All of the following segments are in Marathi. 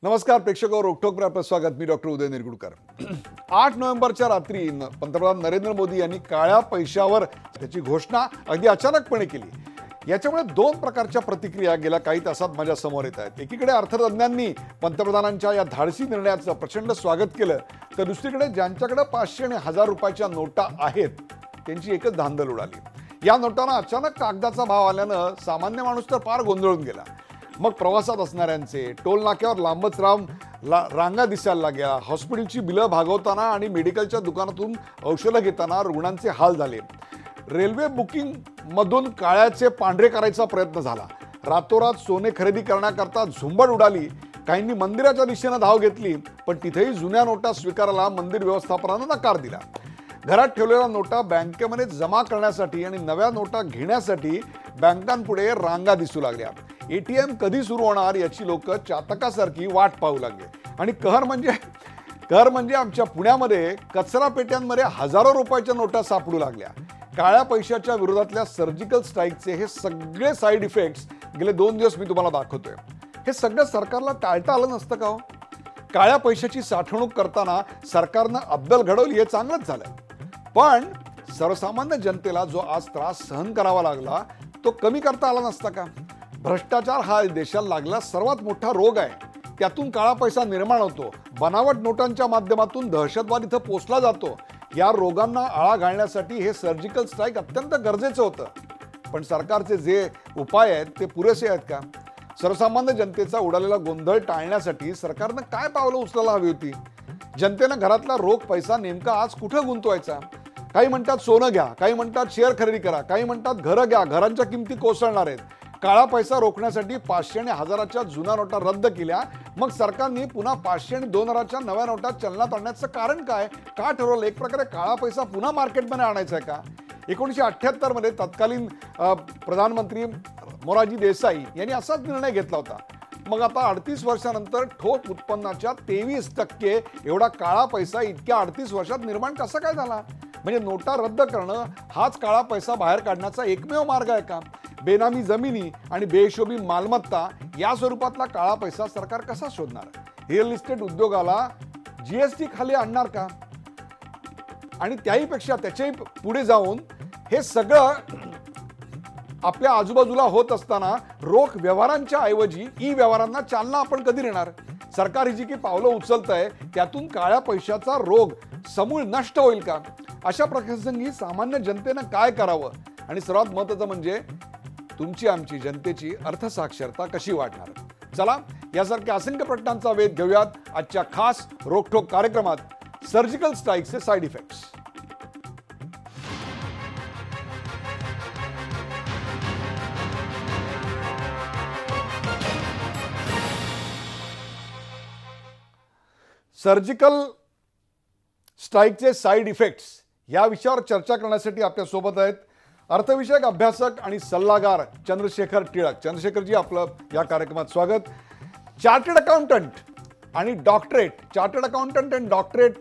नमस्कार प्रेक्षक रोकठोक आपलं स्वागत. मी डॉक्टर उदय निरगुडकर. 8 नोव्हेंबरच्या रात्री पंतप्रधान नरेंद्र मोदी यांनी काळ्या पैशावर त्याची घोषणा अगदी अचानकपणे केली. याच्यामुळे दोन प्रकारच्या प्रतिक्रिया गेल्या काही तासात माझ्या समोर येत आहेत. एकीकडे अर्थतज्ञांनी पंतप्रधानांच्या या धाडसी निर्णयाचं प्रचंड स्वागत केलं, तर दुसरीकडे ज्यांच्याकडे 500 आणि 1000 रुपयाच्या नोटा आहेत त्यांची एकच धांदल उडाली. या नोटांना अचानक कागदाचा भाव आल्यानं सामान्य माणूस तर फार गोंधळून गेला. मग प्रवासात असणाऱ्यांचे, टोल नाक्यावर लांबच रांगा दिसायला लागल्या. हॉस्पिटलची बिलं भागवताना आणि मेडिकलच्या दुकानातून औषधं घेताना रुग्णांचे हाल झाले. रेल्वे बुकिंग मधून काळ्याचे पांढरे करायचा प्रयत्न झाला. रातोरात सोने खरेदी करण्याकरता झुंबड उडाली. काहींनी मंदिराच्या दिशेनं धाव घेतली, पण तिथेही जुन्या नोटा स्वीकारायला मंदिर व्यवस्थापनानं नकार दिला. घरात ठेवलेल्या नोटा बँकेमध्ये जमा करण्यासाठी आणि नव्या नोटा घेण्यासाठी बँकांपुढे रांगा दिसू लागल्या. एटीएम कधी सुरू होणार याची लोक चातकासारखी वाट पाहू लागले. आणि कहर म्हणजे आमच्या पुण्यामध्ये कचरा पेट्यांमध्ये हजारो रुपयाच्या नोटा सापडू लागल्या. काळ्या पैशाच्या विरोधातल्या सर्जिकल स्ट्राईकचे हे सगळे साईड इफेक्ट्स गेले 2 दिवस मी तुम्हाला दाखवतोय. हे सगळं सरकारला टाळता आलं नसतं का हो? काळ्या पैशाची साठवणूक करताना सरकारनं अब्दल घडवली हे चांगलंच झालं, पण सर्वसामान्य जनतेला जो आज त्रास सहन करावा लागला तो कमी करता आला नसता का? भ्रष्टाचार हा देशाला लागला सर्वात मोठा रोग आहे. त्यातून काळा पैसा निर्माण होतो. बनावट नोटांच्या माध्यमातून दहशतवाद इथं पोचला जातो. या रोगांना आळा घालण्यासाठी हे सर्जिकल स्ट्राईक अत्यंत गरजेचं होतं. पण सरकारचे जे उपाय आहेत ते पुरेसे आहेत का? सर्वसामान्य जनतेचा उडालेला गोंधळ टाळण्यासाठी सरकारनं काय पावलं उचलायला हवी होती? जनतेनं घरातला रोख पैसा नेमका आज कुठं गुंतवायचा? काही म्हणतात सोनं घ्या, काही म्हणतात शेअर खरेदी करा, काही म्हणतात घरं घ्या, घरांच्या किमती कोसळणार आहेत. काळा पैसा रोखण्यासाठी 500 आणि 1000च्या जुन्या नोटा रद्द केल्या. मग सरकारने पुन्हा 500 आणि 2000च्या नव्या नोटा चलनात आणण्याचं कारण काय? का ठरवलं एक प्रकारे काळा पैसा पुन्हा मार्केटमध्ये आणायचा आहे का? 1978 मध्ये तत्कालीन प्रधानमंत्री मोरारजी देसाई यांनी असाच निर्णय घेतला होता. मग आता 38 वर्षानंतर ठोक उत्पन्नाच्या 23% एवढा काळा पैसा इतक्या 38 वर्षात निर्माण कसा काय झाला? म्हणजे नोटा रद्द करणं हाच काळा पैसा बाहेर काढण्याचा एकमेव मार्ग आहे का? बेनामी जमिनी आणि बेहिशोबी मालमत्ता या स्वरूपातला काळा पैसा सरकार कसा शोधणार? रिअल इस्टेट उद्योगाला जीएसटी खाली आणणार का? आणि त्याहीपेक्षा त्याच्याही पुढे जाऊन हे सगळं आपल्या आजूबाजूला होत असताना रोख व्यवहारांच्या ऐवजी ई व्यवहारांना चालना आपण कधी देणार? सरकार ही जी की पावलं उचलत आहे त्यातून काळ्या पैशाचा रोग समूळ नष्ट होईल का? अशा प्रसंगी सामान्य जनतेनं काय करावं? आणि सर्वात महत्त्वाचं म्हणजे तुमची आमची जनतेची अर्थसाक्षरता कशी वाढणार? चला यासारख्या असंख्य प्रश्नांचा वेध घेऊयात आजच्या खास रोकठोक कार्यक्रमात. सर्जिकल स्ट्राईकचे साईड इफेक्ट्स. सर्जिकल स्ट्राईकचे साईड इफेक्ट्स या विषयावर चर्चा करण्यासाठी आपल्या सोबत आहेत अर्थविषयक अभ्यासक आणि सल्लागार चंद्रशेखर टिळक. चंद्रशेखरजी, आपलं या कार्यक्रमात स्वागत. चार्टर्ड अकाउंटंट आणि डॉक्टरेट, चार्टर्ड अकाउंटंट आणि डॉक्टरेट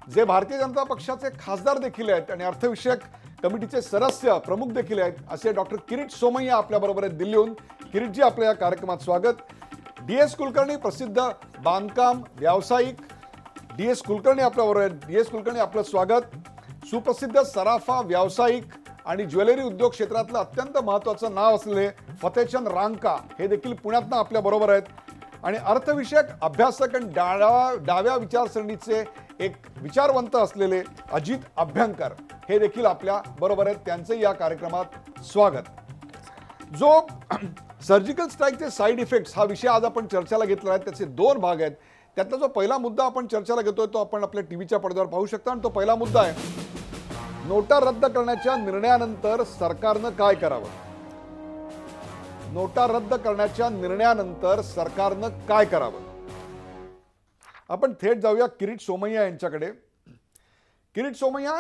जे भारतीय जनता पक्षाचे खासदार देखील आहेत आणि अर्थविषयक कमिटीचे सदस्य प्रमुख देखील आहेत, असे डॉक्टर किरीट सोमय्या आपल्याबरोबर आहेत दिल्लीहून. किरीटजी, आपल्या या कार्यक्रमात स्वागत. DS कुलकर्णी, प्रसिद्ध बांधकाम व्यावसायिक DS कुलकर्णी आपल्याबरोबर आहेत. DS कुलकर्णी, आपलं स्वागत. सुप्रसिद्ध सराफा व्यावसायिक आणि ज्वेलरी उद्योग क्षेत्रातलं अत्यंत महत्त्वाचं नाव असलेले फतेचंद रांका हे देखील पुण्यातनं आपल्या बरोबर आहेत. आणि अर्थविषयक अभ्यासक आणि डाव्या विचारसरणीचे एक विचारवंत असलेले अजित अभ्यंकर हे देखील आपल्या बरोबर आहेत. त्यांचंही या कार्यक्रमात स्वागत. जो सर्जिकल स्ट्राईकचे साईड इफेक्ट्स हा विषय आज आपण चर्चेला घेतला आहे. त्याचे 2 भाग आहेत. त्यातला जो पहिला मुद्दा आपण चर्चेला घेतोय तो आपण आपल्या टीव्हीच्या पडद्यावर पाहू शकता. आणि तो पहिला मुद्दा आहे, नोटा रद्द करण्याच्या निर्णयानंतर सरकारनं काय करावं? नोटा रद्द करण्याच्या निर्णयानंतर सरकारनं काय करावं? आपण थेट जाऊया किरीट सोमय्या यांच्याकडे. किरीट सोमय्या,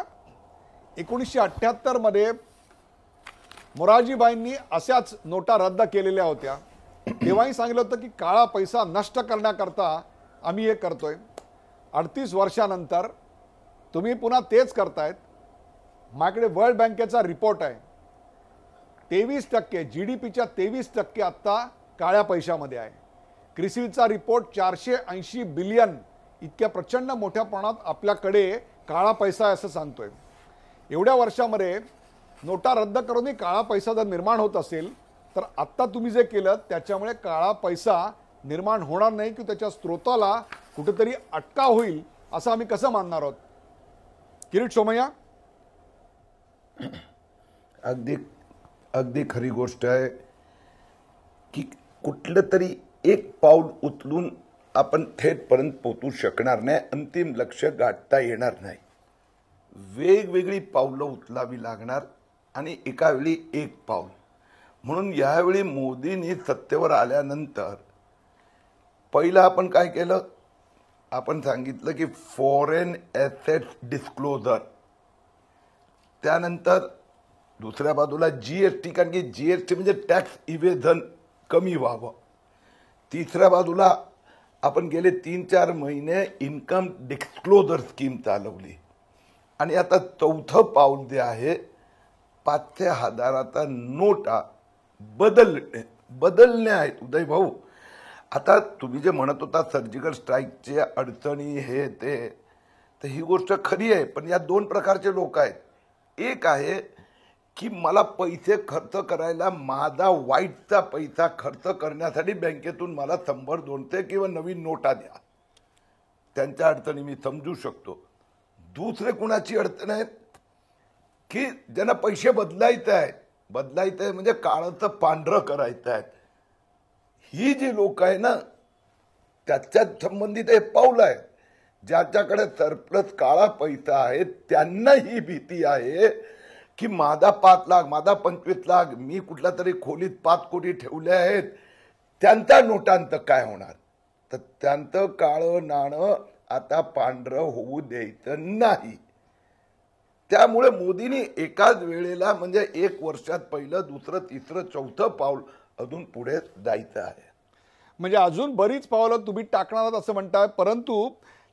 1978 मध्ये मोरारजीभाईंनी अशाच नोटा रद्द केलेल्या होत्या. तेव्हाही सांगितलं होतं की काळा पैसा नष्ट करण्याकरता आम्ही हे करतोय. 38 वर्षानंतर तुम्ही पुन्हा तेच करतायत. माझ्याकडे वर्ल्ड बँकेचा रिपोर्ट आहे. 23% GDPच्या 23% आत्ता काळ्या पैशामध्ये आहे. क्रिसिलचा रिपोर्ट 480 बिलियन इतक्या प्रचंड मोठ्या प्रमाणात आपल्याकडे काळा पैसा आहे असं सांगतोय. एवढ्या वर्षामध्ये नोटा रद्द करूनही काळा पैसा जर निर्माण होत असेल तर आत्ता तुम्ही जे केलं त्याच्यामुळे काळा पैसा निर्माण होणार नाही की त्याच्या स्रोताला कुठेतरी अटकाव होईल असं आम्ही कसं मानणार आहोत? किरीट सोमय्या. अगदी अगदी खरी गोष्ट आहे की कुठलं तरी एक पाऊल उचलून आपण थेटपर्यंत पोहोचू शकणार नाही, अंतिम लक्ष्य गाठता येणार नाही. वेगवेगळी पावलं उचलावी लागणार आणि एका वेळी एक पाऊल. म्हणून यावेळी मोदींनी सत्तेवर आल्यानंतर पहिलं आपण काय केलं, आपण सांगितलं की फॉरेन ॲसेट्स डिस्क्लोजर, त्यानंतर दुसऱ्या बाजूला जीएसटी, कारण की जीएसटी म्हणजे टॅक्स इव्हेजन कमी व्हावं. तिसऱ्या बाजूला आपण गेले 3-4 महिने इन्कम डिस्क्लोजर स्कीम चालवली आणि आता चौथं पाऊल जे आहे 500 हजाराचा नोटा बदलणे आहेत. उदय भाऊ, आता तुम्ही जे म्हणत होता सर्जिकल स्ट्राईकचे अडचणी हे ते, तर ही गोष्ट खरी आहे. पण या दोन प्रकारचे लोक आहेत. एक आहे की मला पैसे खर्च करायला, माझा वाईटचा पैसा खर्च करण्यासाठी बँकेतून मला 100-200 किंवा नवीन नोटा द्या. त्यांच्या अडचणी मी समजू शकतो. दुसरे कुणाची अडचण आहे की ज्यांना पैसे बदलायचे आहे म्हणजे काळाचं पांढरं करायचं आहे. ही जी लोक आहे ना, त्याच्यात संबंधित हे पाऊल आहे. ज्याच्याकडे सरप्लस काळा पैसा आहे त्यांना ही भीती आहे की माझा 5 लाख, माझा 25 लाख, मी कुठल्या तरी खोलीत 5 कोटी ठेवले आहेत, त्यांच्या नोटांचं काय होणार. तर त्यांचं काळं नाणं आता पांढरं होऊ द्यायचं नाही. त्यामुळे मोदींनी एकाच वेळेला म्हणजे 1 वर्षात पहिलं, दुसरं, तिसरं, चौथं पाऊल अजून पुढे जायचं आहे. म्हणजे अजून बरीच पावलं तुम्ही टाकणार आहात असं म्हणताय. परंतु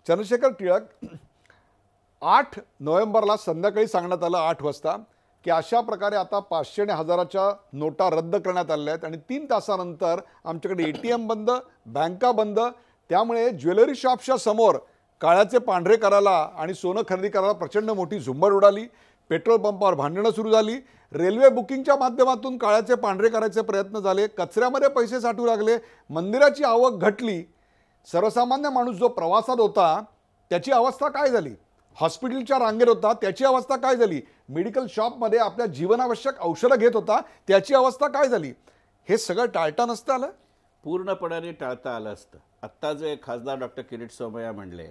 चंद्रशेखर टिळक, 8 नोव्हेंबरला संध्याकाळी सांगण्यात आलं 8 वाजता की अशा प्रकारे आता 500 आणि 1000च्या नोटा रद्द करण्यात आल्या आहेत आणि 3 तासानंतर आमच्याकडे ATM बंद, बँका बंद. त्यामुळे ज्वेलरी शॉपच्या समोर काळ्याचे पांढरे करायला आणि सोनं खरेदी करायला प्रचंड मोठी झुंबड उडाली. पेट्रोल पंपावर भांडणं सुरू झाली. रेल्वे बुकिंगच्या माध्यमातून काळ्याचे पांढरे करायचे प्रयत्न झाले. कचऱ्यामध्ये पैसे साठू लागले. मंदिराची आवक घटली. सर्वसामान्य माणूस जो प्रवासात होता त्याची अवस्था काय झाली? हॉस्पिटलच्या रांगेत होता त्याची अवस्था काय झाली? मेडिकल शॉपमध्ये आपल्या जीवनावश्यक औषधं घेत होता त्याची अवस्था काय झाली? हे सगळं टाळता नसतं आलं? पूर्णपणाने टाळता आलं असतं. आत्ता जे खासदार डॉक्टर किरीट सोमय्या म्हणले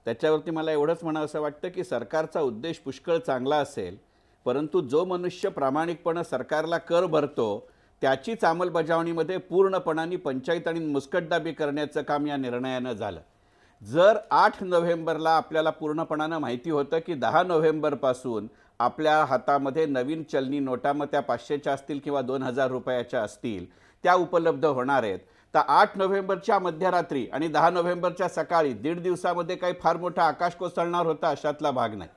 त्याच्यावरती मला एवढंच म्हणावंसं वाटतं की सरकारचा उद्देश पुष्कळ चांगला असेल, परंतु जो मनुष्य प्रामाणिकपणे सरकारला कर भरतो त्याचीच अंमलबजावणीमध्ये पूर्णपणाने पंचायत आणि मुस्कटदाबी करण्याचं काम या निर्णयानं झालं. जर 8 नोव्हेंबरला आपल्याला पूर्णपणानं माहिती होतं की 10 नोव्हेंबरपासून आपल्या हातामध्ये नवीन चलनी नोटा, मग त्या 500च्या असतील किंवा 2000 रुपयाच्या असतील, त्या उपलब्ध होणार आहेत, तर 8 नोव्हेंबरच्या मध्यरात्री आणि 10 नोव्हेंबरच्या सकाळी 1.5 दिवसामध्ये काही फार मोठा आकाश कोसळणार होता अशातला भाग नाही.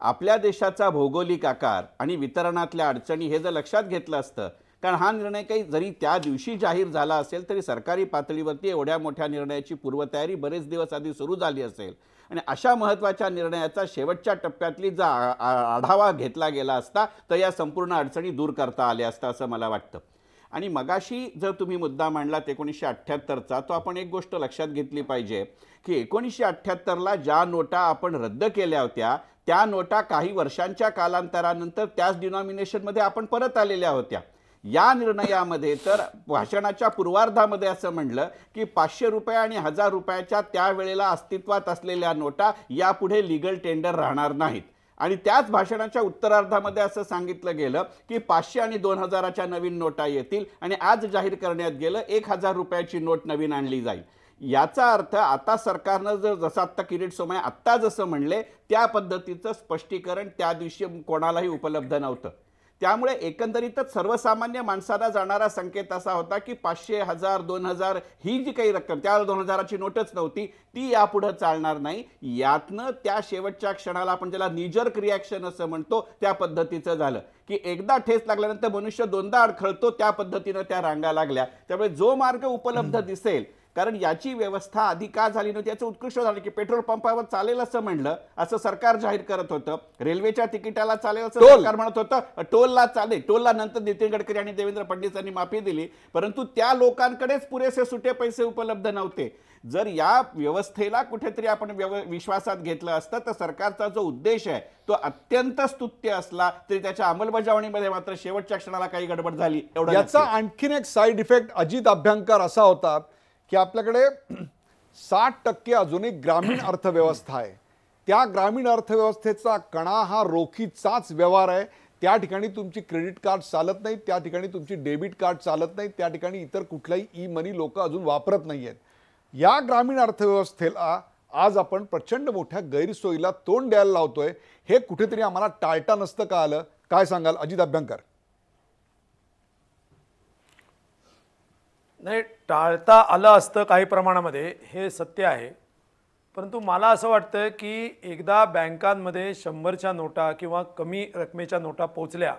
आपल्या देशाचा भौगोलिक आकार आणि वितरणातल्या अडचणी हे जर लक्षात घेतलं असतं, कारण हा निर्णय काही जरी त्या दिवशी जाहीर झाला असेल तरी सरकारी पातळीवरती एवढ्या मोठ्या निर्णयाची पूर्वतयारी बरेच दिवस आधी सुरू झाली असेल आणि अशा महत्त्वाच्या निर्णयाचा शेवटच्या टप्प्यातली जर आढावा घेतला गेला असता तर या संपूर्ण अडचणी दूर करता आल्या असता असं मला वाटतं. आणि मगाशी जर तुम्ही मुद्दा मांडलात 1978चा, तो आपण एक गोष्ट लक्षात घेतली पाहिजे की 1978ला ज्या नोटा आपण रद्द केल्या होत्या त्या नोटा काही वर्षांच्या कालांतरानंतर त्याच डिनॉमिनेशनमध्ये आपण परत आलेल्या होत्या. या निर्णयामध्ये तर भाषणाच्या पूर्वार्धामध्ये असं म्हणलं की 500 रुपये आणि 1000 रुपयाच्या त्यावेळेला अस्तित्वात असलेल्या नोटा यापुढे लीगल टेंडर राहणार नाहीत. आणि त्याच भाषणाच्या उत्तरार्धामध्ये असं सांगितलं गेलं की 500 आणि 2000च्या नवीन नोटा येतील आणि आज जाहीर करण्यात गेलं 1000 रुपयाची नोट नवीन आणली जाईल. याचा अर्थ आता सरकारनं जर जसं आत्ता किरीट सोमय्या आत्ता जसं म्हणले त्या पद्धतीचं स्पष्टीकरण त्या दिवशी कोणालाही उपलब्ध नव्हतं. त्यामुळे एकंदरीतच सर्वसामान्य माणसाला जाणारा संकेत असा होता की 500, 1000, 2000 ही जी काही रक्कम, त्या 2000ची नोटच नव्हती, ती यापुढे चालणार नाही. यातनं त्या शेवटच्या क्षणाला आपण ज्याला नीजर्क रिॲक्शन असं म्हणतो त्या पद्धतीचं झालं की एकदा ठेस लागल्यानंतर मनुष्य दोनदा अडखळतो, त्या पद्धतीनं त्या रांगा लागल्या. त्यामुळे जो मार्ग उपलब्ध दिसेल, कारण याची व्यवस्था आधी का झाली नव्हती याचं उत्कृष्ट झालं की पेट्रोल पंपावर चालेल असं म्हणलं, असं सरकार जाहीर करत होतं. रेल्वेच्या तिकिटाला चालेल असं टोल. सरकार म्हणत होतं, टोलला चालेल. टोलला नंतर नितीन गडकरी आणि देवेंद्र फडणवीसांनी माफी दिली, परंतु त्या लोकांकडेच पुरेसे सुटे पैसे उपलब्ध नव्हते. जर या व्यवस्थेला कुठेतरी आपण विश्वासात घेतलं असतं तर सरकारचा जो उद्देश आहे तो अत्यंत स्तुत्य असला तरी त्याच्या अंमलबजावणीमध्ये मात्र शेवटच्या क्षणाला काही गडबड झाली. एवढं याचा नक्की. आणखीन एक साईड इफेक्ट अजित अभ्यंकर असा होता की आपल्याकडे 60% अजूनही ग्रामीण अर्थव्यवस्था आहे. त्या ग्रामीण अर्थव्यवस्थेचा कणा हा रोखीचाच व्यवहार आहे. त्या ठिकाणी तुमची क्रेडिट कार्ड चालत नाही, त्या ठिकाणी तुमची डेबिट कार्ड चालत नाही, त्या ठिकाणी इतर कुठलाही ई मनी लोक अजून वापरत नाहीयेत. या ग्रामीण अर्थव्यवस्थेला आज आपण प्रचंड मोठ्या गैरसोयीला तोंड द्यायला लावतोय. हे कुठेतरी आम्हाला टाळता नसतं का आलं? काय सांगाल अजित अभ्यंकर? नाही, टाळता आलं असतं काही प्रमाणामध्ये, हे सत्य आहे. परंतु मला असं वाटतं की एकदा बँकांमध्ये 100च्या नोटा किंवा कमी रकमेच्या नोटा पोचल्या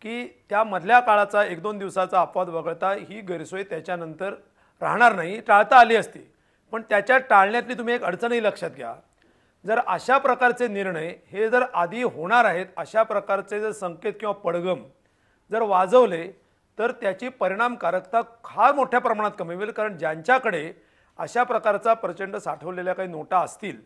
की त्या मधल्या काळाचा 1-2 दिवसाचा अपवाद वगळता ही गैरसोय त्याच्यानंतर राहणार नाही. टाळता आली असती, पण त्याच्या टाळण्यातली तुम्ही एक अडचणही लक्षात घ्या. जर अशा प्रकारचे निर्णय हे जर आधी होणार आहेत, अशा प्रकारचे जर संकेत किंवा पडगम जर वाजवले तर त्याची परिणामकारकता फार मोठ्या प्रमाणात कमी होईल. कारण ज्यांच्याकडे अशा प्रकारचा प्रचंड साठवलेल्या काही नोटा असतील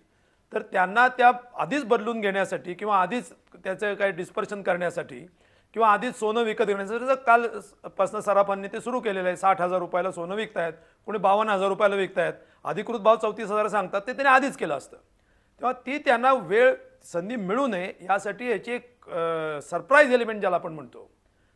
तर त्यांना त्या आधीच बदलून घेण्यासाठी किंवा आधीच त्याचं काही डिस्पर्शन करण्यासाठी किंवा आधीच सोनं विकत घेण्यासाठी, जर कालपासून सराफांनी ते सुरू केलेलं आहे. 60,000 रुपयाला सोनं विकतायत, कोणी 52,000 रुपयाला विकतायत, अधिकृत भाव 34,000 सांगतात, ते त्यांनी आधीच केलं असतं. तेव्हा ती त्यांना वेळ संधी मिळू नये यासाठी याची एक सरप्राईज एलिमेंट ज्याला आपण म्हणतो,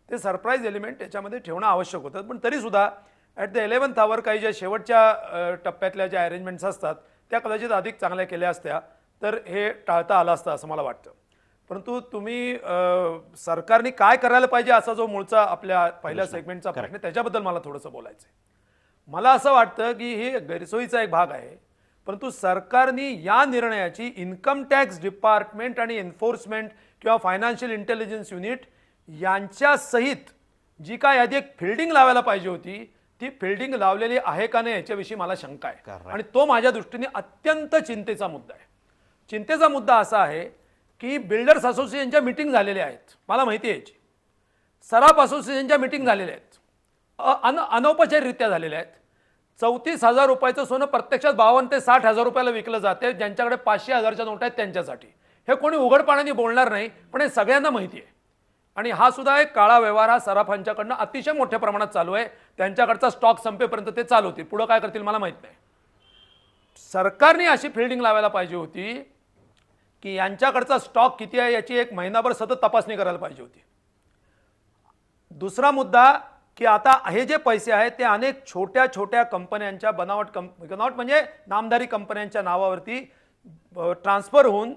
ते सरप्राईज एलिमेंट त्याच्यामध्ये ठेवणं आवश्यक होतं. पण तरीसुद्धा ॲट द 11th आवर काही ज्या शेवटच्या टप्प्यातल्या ज्या अरेंजमेंट्स असतात त्या कदाचित अधिक चांगल्या केल्या असत्या तर हे टाळता आलं असतं असं मला वाटतं. परंतु तुम्ही सरकारने काय करायला पाहिजे असा जो मूळचा आपल्या पहिल्या सेगमेंटचा प्रश्न आहे, त्याच्याबद्दल मला थोडंसं बोलायचं आहे. मला असं वाटतं की हे गैरसोयीचा एक भाग आहे, परंतु सरकारने या निर्णयाची इन्कम टॅक्स डिपार्टमेंट आणि एन्फोर्समेंट किंवा फायनान्शियल इंटेलिजन्स युनिट यांच्या सहित जी काय आधी एक फिल्डिंग लावायला पाहिजे होती ती फिल्डिंग लावलेली आहे का नाही याच्याविषयी मला शंका आहे. आणि तो माझ्या दृष्टीने अत्यंत चिंतेचा मुद्दा आहे. चिंतेचा मुद्दा असा आहे की बिल्डर्स असोसिएशनच्या मीटिंग झालेल्या आहेत, मला माहिती आहे याची. सराफ असोसिएशनच्या मीटिंग झालेल्या आहेत, अनौपचारिकरित्या झालेल्या आहेत. 34,000 रुपयाचं सोनं प्रत्यक्षात 52,000 ते 60,000 रुपयाला विकलं जाते. ज्यांच्याकडे 500,000च्या नोटा आहेत त्यांच्यासाठी. हे कोणी उघडपणाने बोलणार नाही, पण हे सगळ्यांना माहिती आहे. आणि हा सुद्धा एक काळा व्यवहार हा सराफांच्याकडनं अतिशय मोठ्या प्रमाणात चालू आहे. त्यांच्याकडचा स्टॉक संपेपर्यंत ते चालू होतील, पुढं काय करतील मला माहित नाही. सरकारने अशी फिल्डिंग लावायला पाहिजे होती की यांच्याकडचा स्टॉक किती आहे याची एक महिनाभर सतत तपासणी करायला पाहिजे होती. दुसरा मुद्दा की आता हे जे पैसे आहेत ते अनेक छोट्या छोट्या कंपन्यांच्या बनावट म्हणजे नामधारी कंपन्यांच्या नावावरती ट्रान्सफर होऊन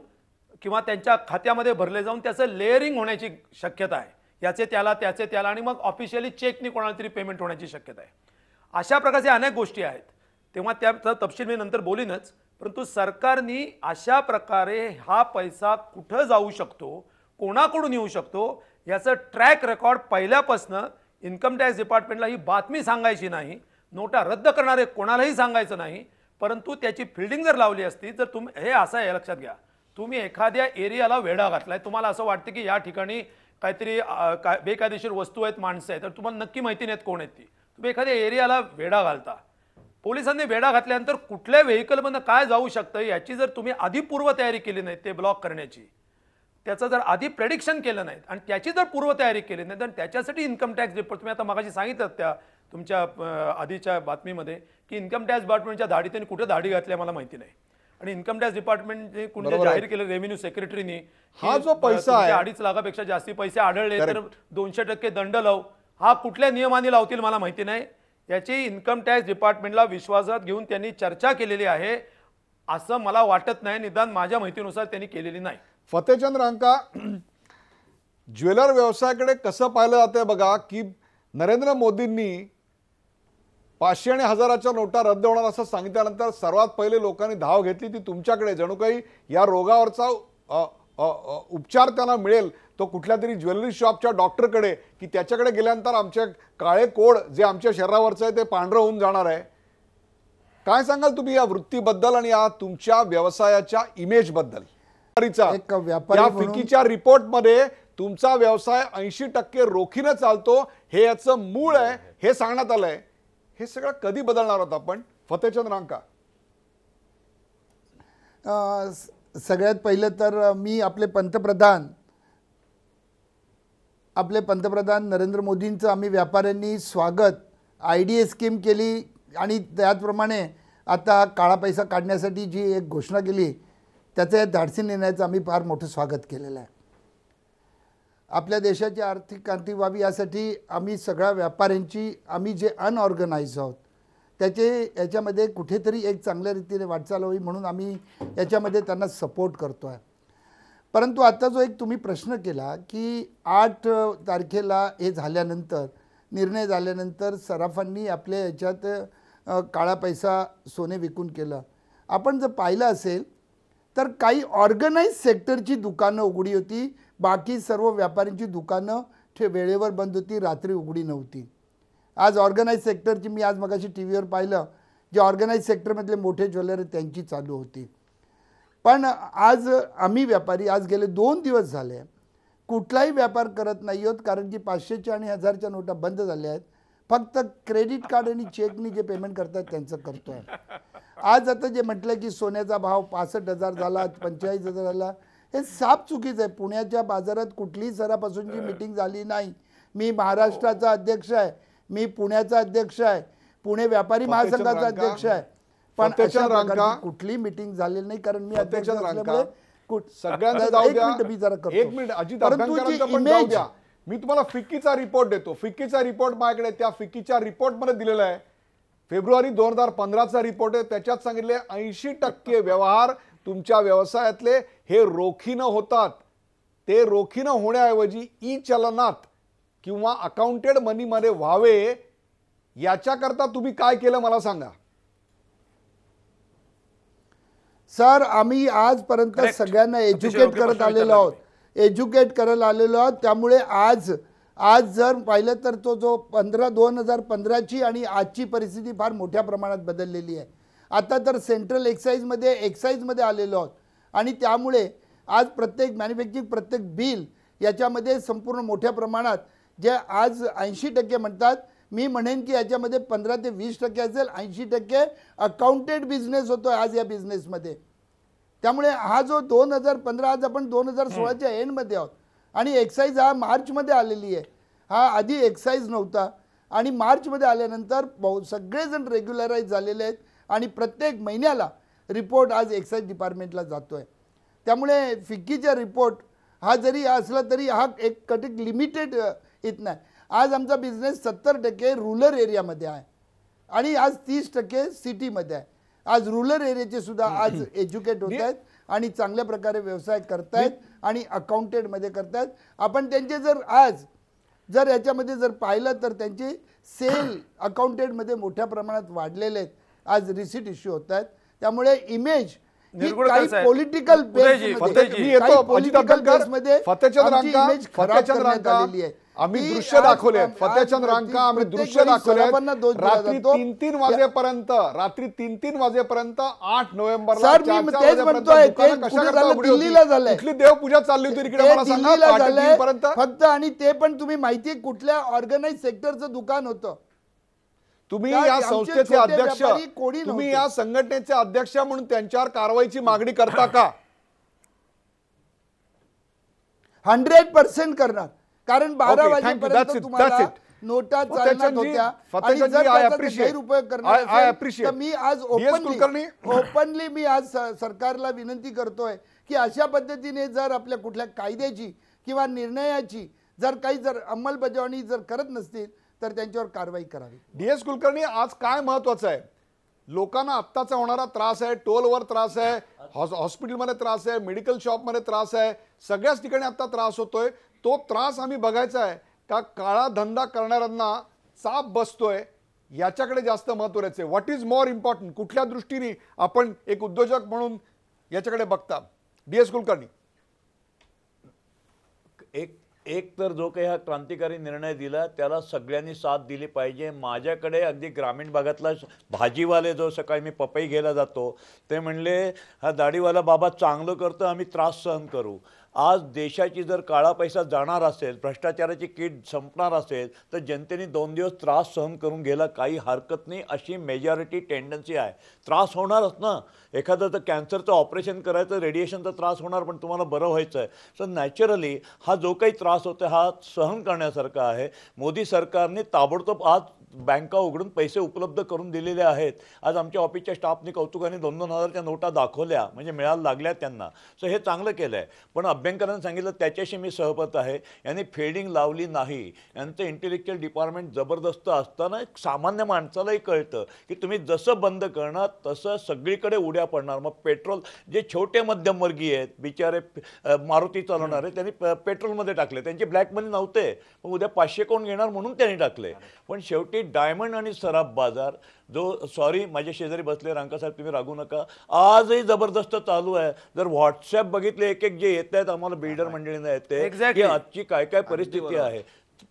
किंवा त्यांच्या खात्यामध्ये भरले जाऊन त्याचं लेअरिंग होण्याची शक्यता आहे. याचे त्याला त्याचे त्याला आणि मग ऑफिशियली चेकनी कोणाला तरी पेमेंट होण्याची शक्यता आहे. अशा प्रकारचे अनेक गोष्टी आहेत. तेव्हा त्याचा तपशील मी नंतर बोलीनच. परंतु सरकारने अशा प्रकारे हा पैसा कुठं जाऊ शकतो, कोणाकडून येऊ शकतो याचं ट्रॅक रेकॉर्ड पहिल्यापासनं इन्कम टॅक्स डिपार्टमेंटला ही बातमी सांगायची नाही, नोटा रद्द करणारे कोणालाही सांगायचं नाही. परंतु त्याची फिल्डिंग जर लावली असती तर तुम्ही हे असं आहे लक्षात घ्या, तुम्ही एखाद्या एरियाला वेढा घातलाय, तुम्हाला असं वाटतं की या ठिकाणी काहीतरी बेकायदेशीर वस्तू आहेत, माणसं आहेत, तर तुम्हाला नक्की माहिती नाहीत कोण आहेत ती. तुम्ही एखाद्या एरियाला वेढा घालता, पोलिसांनी वेढा घातल्यानंतर कुठल्या व्हेकलमधनं काय जाऊ शकतं याची जर तुम्ही आधी पूर्वतयारी केली नाही ते ब्लॉक करण्याची, त्याचं जर आधी प्रेडिक्शन केलं नाही आणि त्याची जर पूर्वतयारी केली नाही तर त्याच्यासाठी इन्कम टॅक्स डिपार्टमेंट, तुम्ही आता मगाशी सांगितलं त्या तुमच्या आधीच्या बातमीमध्ये की इन्कम टॅक्स डिपार्टमेंटच्या धाडी त्यांनी कुठे धाडी घातल्या मला माहिती नाही. आणि इन्कम टॅक्स डिपार्टमेंटने कुठे जाहीर केलं रेव्हेन्यू सेक्रेटरीनी हा जो पैसा आहे 2.5 लाखापेक्षा जास्ती पैसे आढळले तर 200% दंड लाव, हा कुठल्या नियमाने लावतील मला माहिती नाही. याची इन्कम टॅक्स डिपार्टमेंटला विश्वासात घेऊन त्यांनी चर्चा केलेली आहे असं मला वाटत नाही, निदान माझ्या माहितीनुसार त्यांनी केलेली नाही. फतेचंद रांका, ज्वेलर व्यवसायाकडे कसं पाहिलं जाते बघा की नरेंद्र मोदींनी 500 आणि 1000च्या नोटा रद्द होणार असं सांगितल्यानंतर सर्वात पहिले लोकांनी धाव घेतली ती तुमच्याकडे. जणू काही या रोगावरचा उपचार त्यांना मिळेल तो कुठल्या तरी ज्वेलरी शॉपच्या डॉक्टरकडे, की त्याच्याकडे गेल्यानंतर आमचे काळे कोड जे आमच्या शरीरावरचं आहे ते पांढरं होऊन जाणार आहे. काय सांगाल तुम्ही या वृत्तीबद्दल आणि या तुमच्या व्यवसायाच्या इमेज बद्दल? एक व्यापारी या म्हणून- फिकीच्या रिपोर्टमध्ये तुमचा व्यवसाय 80% रोखीनं चालतो हे याचं मूळ आहे हे सांगण्यात आलंय. हे सगळं कधी बदलणार आहोत आपण? फतेहचंद रांका. सगळ्यात पहिलं तर मी आपले पंतप्रधान नरेंद्र मोदींचं आम्ही व्यापाऱ्यांनी स्वागत, IDA स्कीम केली आणि त्याचप्रमाणे आता काळा पैसा काढण्यासाठी जी एक घोषणा केली त्याचं या धाडसी निर्णयाचं आम्ही फार मोठं स्वागत केलेलं आहे. आपल्या देशाची आर्थिक क्रांती व्हावी यासाठी आम्ही सगळ्या व्यापाऱ्यांची, आम्ही जे अनऑर्गनाइज आहोत याच्यामध्ये कुठेतरी एक चांगल्या रीतीने वाटचाल व्हावी म्हणून आम्ही याच्यामध्ये त्यांना सपोर्ट करतो आहे. परंतु आता जो एक तुम्ही प्रश्न केला की 8 तारखेला हे झाल्यानंतर, निर्णय झाल्यानंतर सराफांनी आपल्या याच्यात काळा पैसा सोने विकून केलं. आपण जर पाहिलं असेल तर काही ऑर्गनाइज सेक्टरची दुकानं उघडी होती, बाकी सर्व व्यापाऱ्यांची दुकानं वेळेवर बंद होती, रात्री उघडी नव्हती. आज ऑर्गनाइज सेक्टरची मी आज मगाशी TVवर पाहिलं, जे ऑर्गनाइज सेक्टरमधले मोठे ज्वेलरी त्यांची चालू होती. पण आज आम्ही व्यापारी आज गेले 2 दिवस झाले कुठलाही व्यापार करत नाही आहोत, कारण की 500च्या आणि 1000च्या नोटा बंद झाल्या आहेत. फक्त क्रेडिट कार्ड आणि चेकनी जे पेमेंट करतात त्यांचं करतो आहे. आज आता जे म्हटलं की सोन्याचा भाव 65,000 झाला, 45,000 झाला, हे साफ चुकीचं आहे. पुण्याच्या बाजारात कुठलीही सरापासूनची मीटिंग झाली नाही. मी महाराष्ट्राचा अध्यक्ष आहे, मी पुण्याचा अध्यक्ष आहे, पुणे व्यापारी महासंघाचा अध्यक्ष आहे, पण अशा प्रकारची कुठली मीटिंग झालेली नाही. कारण मी अध्यक्ष असल्यामुळे सगळ्यांचं जाऊ द्या. मी जरा करतो. एक मिनिट अजित अभ्यंकरांचं पण जाऊ द्या. मी तुम्हाला फिक्कीचा रिपोर्ट देतो. फिक्कीचा रिपोर्ट माझ्याकडे, त्या फिक्कीच्या रिपोर्टमध्ये दिलेला आहे. फेब्रुवारी 2015चा रिपोर्ट आहे. त्याच्यात सांगितले 80% व्यवहार तुमच्या व्यवसायातले हे रोखीनं होतात. ते रोखीनं होण्याऐवजी ई चलनात किंवा अकाउंटेड मनीमध्ये व्हावे याच्याकरता तुम्ही काय केलं मला सांगा. सर, आम्ही आजपर्यंत सगळ्यांना एज्युकेट करत आलेलो आहोत. त्यामुळे आज जर पाहिलं तर तो जो 2015ची आणि आजची परिस्थिती फार मोठ्या प्रमाणात बदललेली आहे. आता तर सेंट्रल एक्साईजमध्ये आलेलो आहोत आणि त्यामुळे आज प्रत्येक मॅन्युफॅक्चरिंग, प्रत्येक बिल याच्यामध्ये संपूर्ण मोठ्या प्रमाणात जे आज 80% म्हणतात, मी म्हणेन की याच्यामध्ये 15 ते 20% असेल. 80% अकाउंटेड बिझनेस होतो आज या बिझनेसमध्ये. त्यामुळे हा जो 2015, आज आपण 2016च्या एंडमध्ये आहोत आणि एक्साईज हा मार्चमध्ये आलेली आहे. हा आधी एक्साईज नव्हता आणि मार्चमध्ये आल्यानंतर सगळेजण रेग्युलराईज झालेले आहेत आणि प्रत्येक महिन्याला रिपोर्ट आज एक्साईज डिपार्टमेंटला जातो आहे. त्यामुळे फिक्कीचा रिपोर्ट हा जरी असला तरी हा एक लिमिटेड इथं आहे. आज आमचा बिझनेस 70% रूरल एरियामध्ये आहे आणि आज 30% सिटीमध्ये आहे. आज रूरल एरियाचे सुद्धा आज एज्युकेट होत आहेत आणि चांगल्या प्रकारे व्यवसाय करतायत आणि अकाउंटेडमध्ये करतायत. आपण त्यांचे जर याच्यामध्ये जर पाहिलं तर त्यांचे सेल अकाउंटेडमध्ये मोठ्या प्रमाणात वाढलेले आहेत. आज रिसीट इश्यू होत आहेत. त्यामुळे इमेज पॉलिटिकल आम्ही दृश्य दाखवले. फतेहचंद रांका, आम्ही दृश्य दाखवले. रात्री 3-3 वाजेपर्यंत 8 नोव्हेंबरला कुठली देवपूजा चालली होती तिकडे मला सांगा. फक्त आणि ते पण तुम्ही माहिती कुठल्या ऑर्गनाइज सेक्टरचं दुकान होतं. तुम्ही या संस्थेचे अध्यक्ष, तुम्ही या संघटनेचे अध्यक्ष म्हणून त्यांच्यावर कारवाईची मागणी करता का? 100% करणार. कारण 12 वाजेपर्यंत तुम्हाला नोटा चालणार होत्या आणि जर त्याचा गैरउपयोग करणार असेल तर मी आज ओपनली मी आज सरकारला विनंती करतोय की अशा पद्धतीने जर आपल्या कुठल्या कायद्याची किंवा निर्णयाची जर अंमलबजावणी जर करत नसतील तर त्यांच्यावर कारवाई करावी. DS कुलकर्णी, आज काय महत्वाचं आहे? लोकांना आत्ताचा होणारा त्रास आहे, टोलवर त्रास आहे, हॉस्पिटलमध्ये त्रास आहे, मेडिकल शॉपमध्ये त्रास आहे, सगळ्याच ठिकाणी आता त्रास होतोय. तो त्रास आम्ही बघायचा आहे का काळा धंदा करणाऱ्यांना चाप बसतोय याच्याकडे जास्त महत्त्व द्यायचं. What is more important? कुठल्या दृष्टीने आपण एक उद्योजक म्हणून याच्याकडे बघता? DS कुलकर्णी. एक तर जो काही हा क्रांतिकारी निर्णय दिला त्याला सगळ्यांनी साथ दिली पाहिजे. माझ्याकडे अगदी ग्रामीण भागातला भाजीवाले जो सकाळी मी पपई घ्यायला जातो ते म्हणले हा दाढीवाला बाबा चांगलं करतं, आम्ही त्रास सहन करू. आज देशाची जर काळा पैसा जाणार असेल, भ्रष्टाचाराची कीड संपणार असेल तर जनतेने 2 दिवस त्रास सहन करून घ्यायला काही हरकत नाही, अशी मेजॉरिटी टेंडन्सी आहे. त्रास होणारच ना, एखादं तर कॅन्सरचं ऑपरेशन करायचं, रेडिएशनचा त्रास होणार, पण तुम्हाला बरं व्हायचं आहे. सो नॅचरली हा जो काही त्रास होतो हा सहन करण्यासारखा आहे. मोदी सरकारने ताबडतोब आज बँका उघडून पैसे उपलब्ध करून दिलेले आहेत. आज आमच्या ऑफिसच्या स्टाफने कौतुकाने 2-2 हजारच्या नोटा दाखवल्या, म्हणजे मिळायला लागल्या त्यांना. सो हे चांगलं केलं आहे. पण अभ्यंकरांनी सांगितलं त्याच्याशी मी सहमत आहे, यांनी फेडिंग लावली नाही. यांचं इंटेलेक्च्युअल डिपार्टमेंट जबरदस्त असताना एक सामान्य माणसालाही कळतं की तुम्ही जसं बंद करणार तसं सगळीकडे उड्या पडणार. मग पेट्रोल जे छोटे मध्यमवर्गीय आहेत बिचारे मारुती चालवणारे त्यांनी पेट्रोलमध्ये टाकले, त्यांचे ब्लॅक मनी नव्हते, मग उद्या 500 कोण घेणार म्हणून त्यांनी टाकले. पण शेवटी डायमंड आणि सराफ बाजार जो, सॉरी माझ्या शेजारी बसले रांकासाहेब तुम्ही रागू नका, आजही जबरदस्त चालू आहे. जर व्हॉट्सॲप बघितले एक एक जे येत आहेत आम्हाला बिल्डर मंडळींना येते की आजची काय काय परिस्थिती आहे.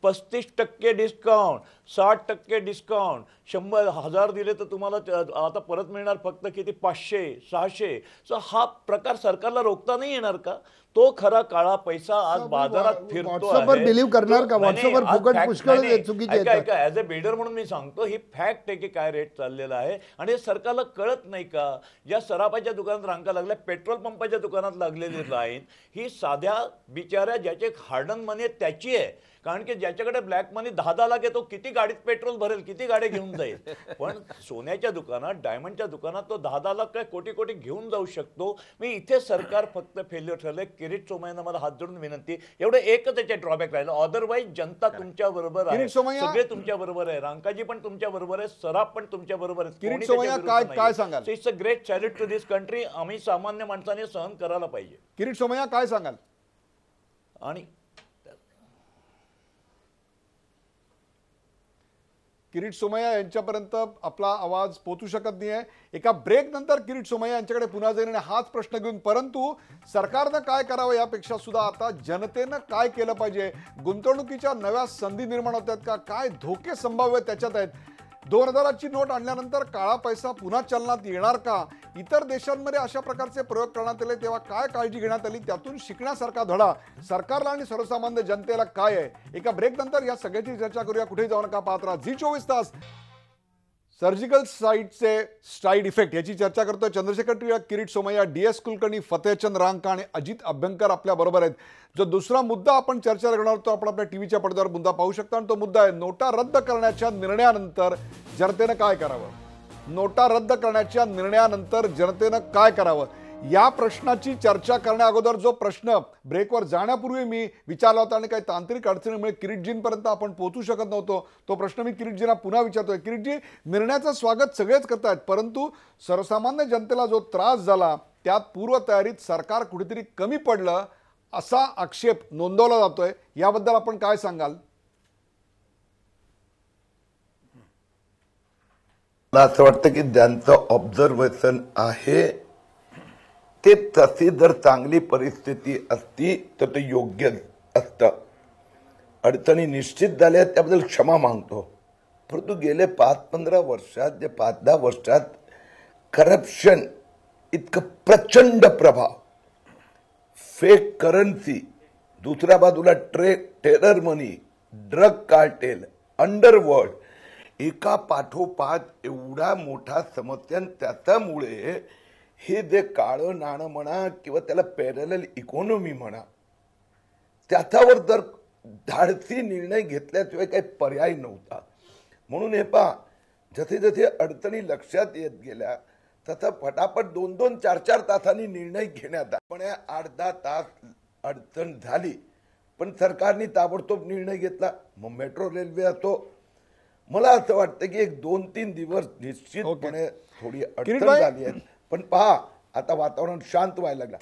35% डिस्काउंट, 60% डिस्काउंट, 100,000 दिले तर तुम्हाला आता परत मिळणार फक्त किती 500-600. सो हा प्रकार सरकारला रोखता नाही येणार का? तो खरा काळा पैसा आज बाजारात फिरतो आहे. व्हॉट्सअपवर बिलीव्ह करणार का? व्हॉट्सअपवर फुकट पुष्कळ चुकीचे येतात. ॲज अ बिल्डर म्हणून मी सांगतो ही फॅक्ट आहे की काय रेट चाललेला आहे आणि हे सरकारला कळत नाही का? ज्या सराफाच्या दुकानात रांगा लागल्या, पेट्रोल पंपाच्या दुकानात लागलेली लाईन ही साध्या बिचाऱ्या ज्याचे हार्डन मनी आहे त्याची आहे. कारण की ज्याच्याकडे ब्लॅक मनी 10-10 लाख आहे तो किती गाडीत पेट्रोल भरेल, किती गाड्या घेऊन जाईल. पण सोन्याच्या दुकानात, डायमंडच्या दुकानात तो 10-10 लाख काय कोटी घेऊन जाऊ शकतो. मी इथे सरकार फक्त फेल्युअर ठरलंय. किरीट सोमय्यांना मला हात जोडून विनंती, एवढं एकच त्याचे ड्रॉबॅक राहिलं, अदरवाईज जनता तुमच्या बरोबर आहे, सगळे तुमच्या बरोबर आहे, रांकाजी पण तुमच्या बरोबर आहे, सराफ पण तुमच्या बरोबर आहे. किरीट सोमय्या काय सांगाल? It's a great salute to this country. आम्ही सामान्य माणसाने सहन करायला पाहिजे. किरीट सोमय्या काय सांगाल? आणि किरीट सोमय्या यांच्यापर्यंत आपला आवाज पोहोचू शकत नाही आहे. एका ब्रेक नंतर किरीट सोमय्या यांच्याकडे पुन्हा जाईन आणि हाच प्रश्न घेऊन, परंतु सरकारनं काय करावं यापेक्षा सुद्धा आता जनतेनं काय केलं पाहिजे, गुंतवणुकीच्या नव्या संधी निर्माण होत आहेत का, काय धोके संभाव्य त्याच्यात आहेत, 2000ची नोट आणल्यानंतर काळा पैसा पुन्हा चलनात येणार का, इतर देशांमध्ये अशा प्रकारचे प्रयोग करण्यात आले तेव्हा काय काळजी घेण्यात आली, त्यातून शिकण्यासारखा धडा सरकारला आणि सर्वसामान्य जनतेला काय आहे. एका ब्रेक नंतर या सगळ्याची चर्चा करूया. कुठे जाऊ नका, पाहत राहा झी 24 तास. सर्जिकल स्ट्राईकचे साईड इफेक्ट याची चर्चा करतोय. चंद्रशेखर टिळक, किरीट सोमय्या, DS कुलकर्णी, फतेहचंद रांका आणि अजित अभ्यंकर आपल्या बरोबर आहेत. जो दुसरा मुद्दा आपण चर्चा करणार तो आपण आपल्या टीव्हीच्या पडद्यावर मुद्दा पाहू शकता आणि तो मुद्दा आहे नोटा रद्द करण्याच्या निर्णयानंतर जनतेनं काय करावं. नोटा रद्द करण्याच्या निर्णयानंतर जनतेनं काय करावं या प्रश्नाची चर्चा करण्या अगोदर जो प्रश्न ब्रेकवर जाण्यापूर्वी मी विचारला होता आणि काही तांत्रिक अडचणीमुळे किरीटजींपर्यंत आपण पोहोचू शकत नव्हतो, तो प्रश्न मी किरीटजींना पुन्हा विचारतोय. किरीटजी, निर्णयाचं स्वागत सगळेच करतायत, परंतु सर्वसामान्य जनतेला जो त्रास झाला त्यात पूर्वतयारीत सरकार कुठेतरी कमी पडलं असा आक्षेप नोंदवला जातोय. याबद्दल आपण काय सांगाल? मला असं वाटतं की ज्यांचं ऑब्झर्वेशन आहे ते तशी जर चांगली परिस्थिती असती तर ते योग्य असतं. अडचणी निश्चित झाल्या त्याबद्दल क्षमा मागतो, परंतु गेले 5-15 वर्षात जे 5-10 वर्षात करप्शन इतकं प्रचंड प्रभाव, फेक करन्सी, दुसऱ्या बाजूला टेरर मनी, ड्रग कार्टेल, अंडरवर्ल्ड, एका पाठोपाठ एवढा मोठा समस्या. त्याच्यामुळे हे जे काळं नाणं म्हणा किंवा त्याला पॅरलल इकॉनॉमी म्हणा, त्याच्यावर जर धाडसी निर्णय घेतल्याशिवाय काही पर्याय नव्हता. म्हणून हे पहा, जसे जसे अडचणी लक्षात येत गेल्या तसं फटाफट 2-2, 4-4 तासांनी निर्णय घेण्यात आला. पण 8-10 तास अडचण झाली पण सरकारने ताबडतोब निर्णय घेतला. मग मेट्रो रेल्वे असो, मला असं वाटतं की 1-2-3 दिवस निश्चितपणे थोडी अडचण झाली आहे, पण पहा आता वातावरण शांत व्हायला लागलं.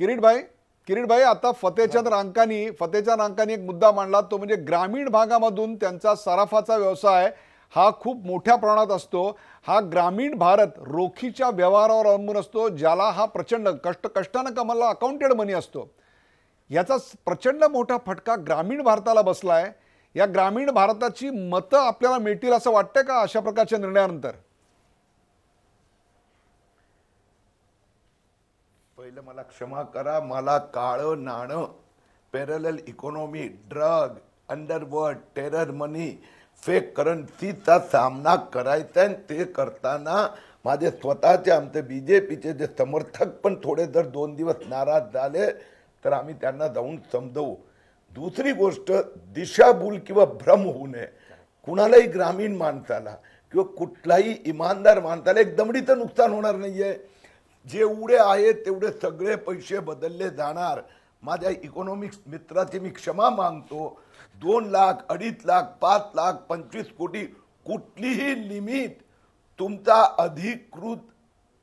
किरीट भाई, आता फतेहचंद रांकानी एक मुद्दा मांडला, तो म्हणजे ग्रामीण भागामधून त्यांचा सराफाचा व्यवसाय हा खूप मोठ्या प्रमाणात असतो. हा ग्रामीण भारत रोखीच्या व्यवहारावर अवलंबून असतो, ज्याला हा प्रचंड कष्टानं कमवलेला अकाउंटेड मनी असतो. याचा प्रचंड मोठा फटका ग्रामीण भारताला बसलाय. या ग्रामीण भारताची मतं आपल्याला मिळतील असं वाटतं का अशा प्रकारच्या निर्णयानंतर? पहिलं मला क्षमा करा, मला काळं नाणं, parallel economy, drug, underworld, terror money, fake करन्सीचा सामना करायचा आहे. ते करताना माझे स्वतःचे आमचे बीजेपीचे जे समर्थक पण थोडे जर 2 दिवस नाराज झाले तर आम्ही त्यांना जाऊन समजवू. दुसरी गोष्ट, दिशाभूल किंवा भ्रम होऊ नये. कुणालाही ग्रामीण माणसाला किंवा कुठलाही इमानदार माणसाला एक दमडीचं नुकसान होणार नाहीये. जेवढे आहेत तेवढे सगळे पैसे बदलले जाणार. माझ्या इकॉनॉमिक्स मित्राची मी क्षमा मागतो. 2 लाख, 2.5 लाख, 5 लाख, 25 कोटी कुठलीही लिमिट तुमचा अधिकृत